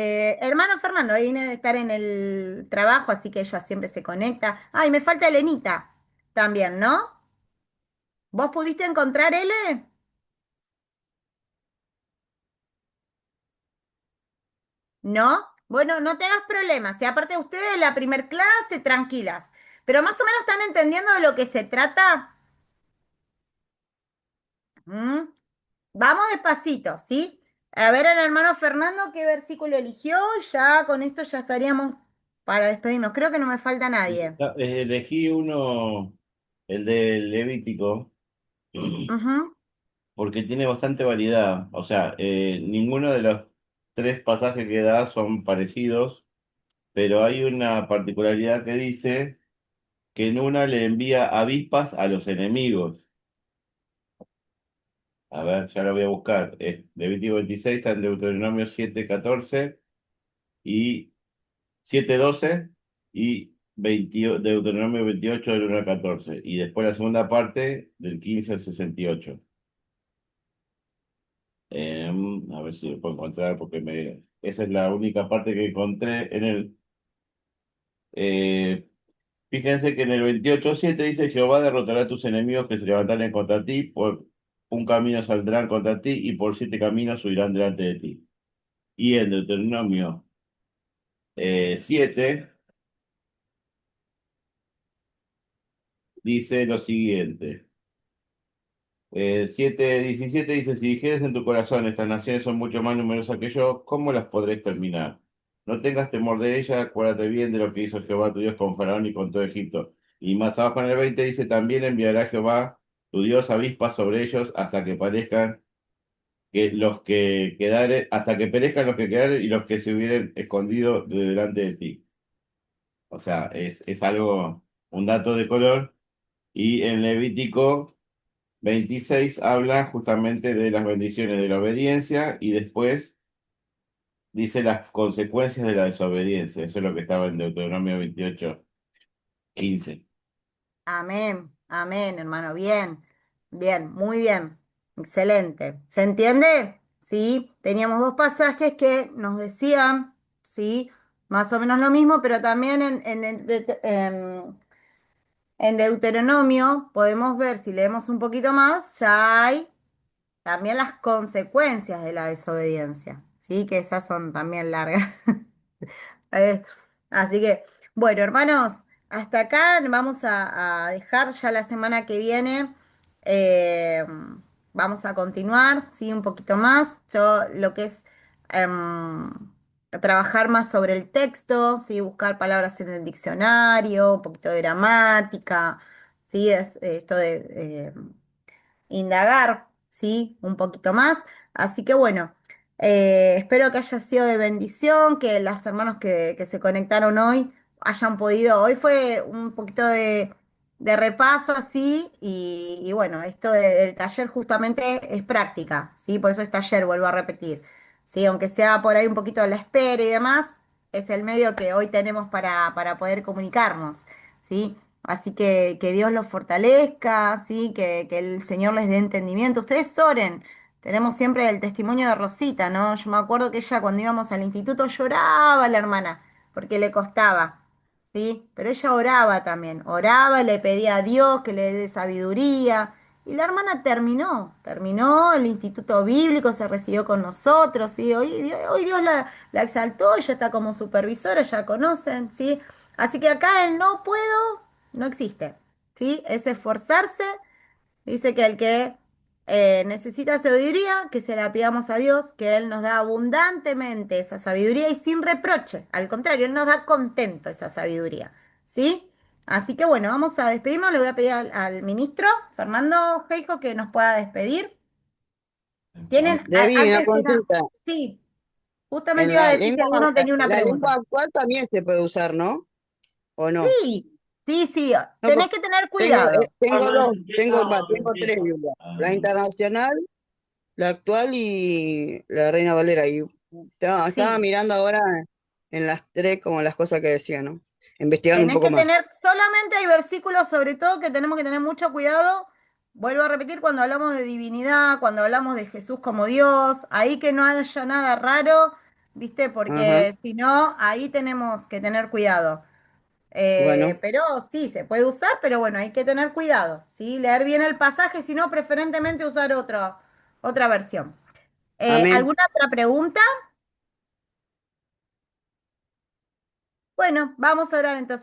hermano Fernando, Inés debe estar en el trabajo, así que ella siempre se conecta. Ay, me falta Elenita también, ¿no? ¿Vos pudiste encontrar L? ¿No? Bueno, no te hagas problemas. Si aparte de ustedes, la primer clase, tranquilas. Pero más o menos están entendiendo de lo que se trata. ¿Mm? Vamos despacito, ¿sí? A ver al hermano Fernando qué versículo eligió. Ya con esto ya estaríamos para despedirnos. Creo que no me falta nadie. Elegí uno, el de Levítico, Ujú. porque tiene bastante variedad. O sea, ninguno de los tres pasajes que da son parecidos, pero hay una particularidad que dice que en una le envía avispas a los enemigos. A ver, ya lo voy a buscar. Es Levítico 26, está en Deuteronomio 7:14 y 7:12 y 20 Deuteronomio 28 del 1 al 14. Y después la segunda parte del 15 al 68. A ver si lo puedo encontrar porque esa es la única parte que encontré en el... eh, fíjense que en el 28:7 dice: Jehová derrotará a tus enemigos que se levantaren contra ti, por un camino saldrán contra ti y por 7 caminos huirán delante de ti. Y en Deuteronomio 7 dice lo siguiente. 7:17 dice: Si dijeres en tu corazón, estas naciones son mucho más numerosas que yo, ¿cómo las podré exterminar? No tengas temor de ellas, acuérdate bien de lo que hizo Jehová tu Dios con Faraón y con todo Egipto. Y más abajo en el 20 dice: También enviará Jehová tu Dios avispa sobre ellos hasta que parezcan que los que quedaren, hasta que perezcan los que quedaren y los que se hubieran escondido de delante de ti. O sea, es algo, un dato de color. Y en Levítico 26 habla justamente de las bendiciones de la obediencia y después dice las consecuencias de la desobediencia. Eso es lo que estaba en Deuteronomio 28:15. Amén, amén, hermano. Bien, bien, muy bien. Excelente. ¿Se entiende? Sí, teníamos dos pasajes que nos decían, sí, más o menos lo mismo, pero también en Deuteronomio podemos ver, si leemos un poquito más, ya hay también las consecuencias de la desobediencia, sí, que esas son también largas. Eh, Así que, bueno, hermanos, hasta acá vamos a dejar ya la semana que viene. eh, Vamos a continuar, sí, un poquito más. Yo lo que es em, trabajar más sobre el texto, sí, buscar palabras en el diccionario, un poquito de gramática, sí, es esto de indagar, ¿sí? Un poquito más. Así que bueno, espero que haya sido de bendición, que los hermanos que se conectaron hoy hayan podido, hoy fue un poquito de repaso así, y bueno, esto del taller justamente es práctica, ¿sí? Por eso es taller, vuelvo a repetir, ¿sí? Aunque sea por ahí un poquito la espera y demás, es el medio que hoy tenemos para poder comunicarnos, ¿sí? Así que Dios los fortalezca, ¿sí? Que el Señor les dé entendimiento. Ustedes oren. Tenemos siempre el testimonio de Rosita, ¿no? Yo me acuerdo que ella cuando íbamos al instituto lloraba la hermana, porque le costaba, ¿sí? Pero ella oraba también, oraba, le pedía a Dios que le dé sabiduría. Y la hermana terminó el instituto bíblico, se recibió con nosotros, ¿sí? Hoy Dios la exaltó, ella está como supervisora, ya conocen, ¿sí? Así que acá el no puedo no existe, ¿sí? Es esforzarse. Dice que el que necesita sabiduría, que se la pidamos a Dios, que Él nos da abundantemente esa sabiduría y sin reproche. Al contrario, Él nos da contento esa sabiduría, ¿sí? Así que bueno, vamos a despedirnos. Le voy a pedir al ministro Fernando Geijo que nos pueda despedir. Tienen, Debbie, una antes que nada, consulta. sí, justamente En iba a la decir si lengua, alguno tenía una la lengua pregunta. actual también se puede usar, ¿no? ¿O no? Sí, sí, No, tenés porque que tener tengo, cuidado. tengo tres Biblias. La internacional, la actual y la Reina Valera. Y estaba Sí, mirando ahora en las tres como las cosas que decía, ¿no? Investigando un tenés poco que más. tener, solamente hay versículos sobre todo que tenemos que tener mucho cuidado. Vuelvo a repetir, cuando hablamos de divinidad, cuando hablamos de Jesús como Dios, ahí que no haya nada raro, ¿viste? Ajá. Porque si no, ahí tenemos que tener cuidado. Bueno, Pero sí, se puede usar, pero bueno, hay que tener cuidado, ¿sí? Leer bien el pasaje, si no, preferentemente usar otra versión. amén. ¿Alguna otra pregunta? Bueno, vamos a orar entonces.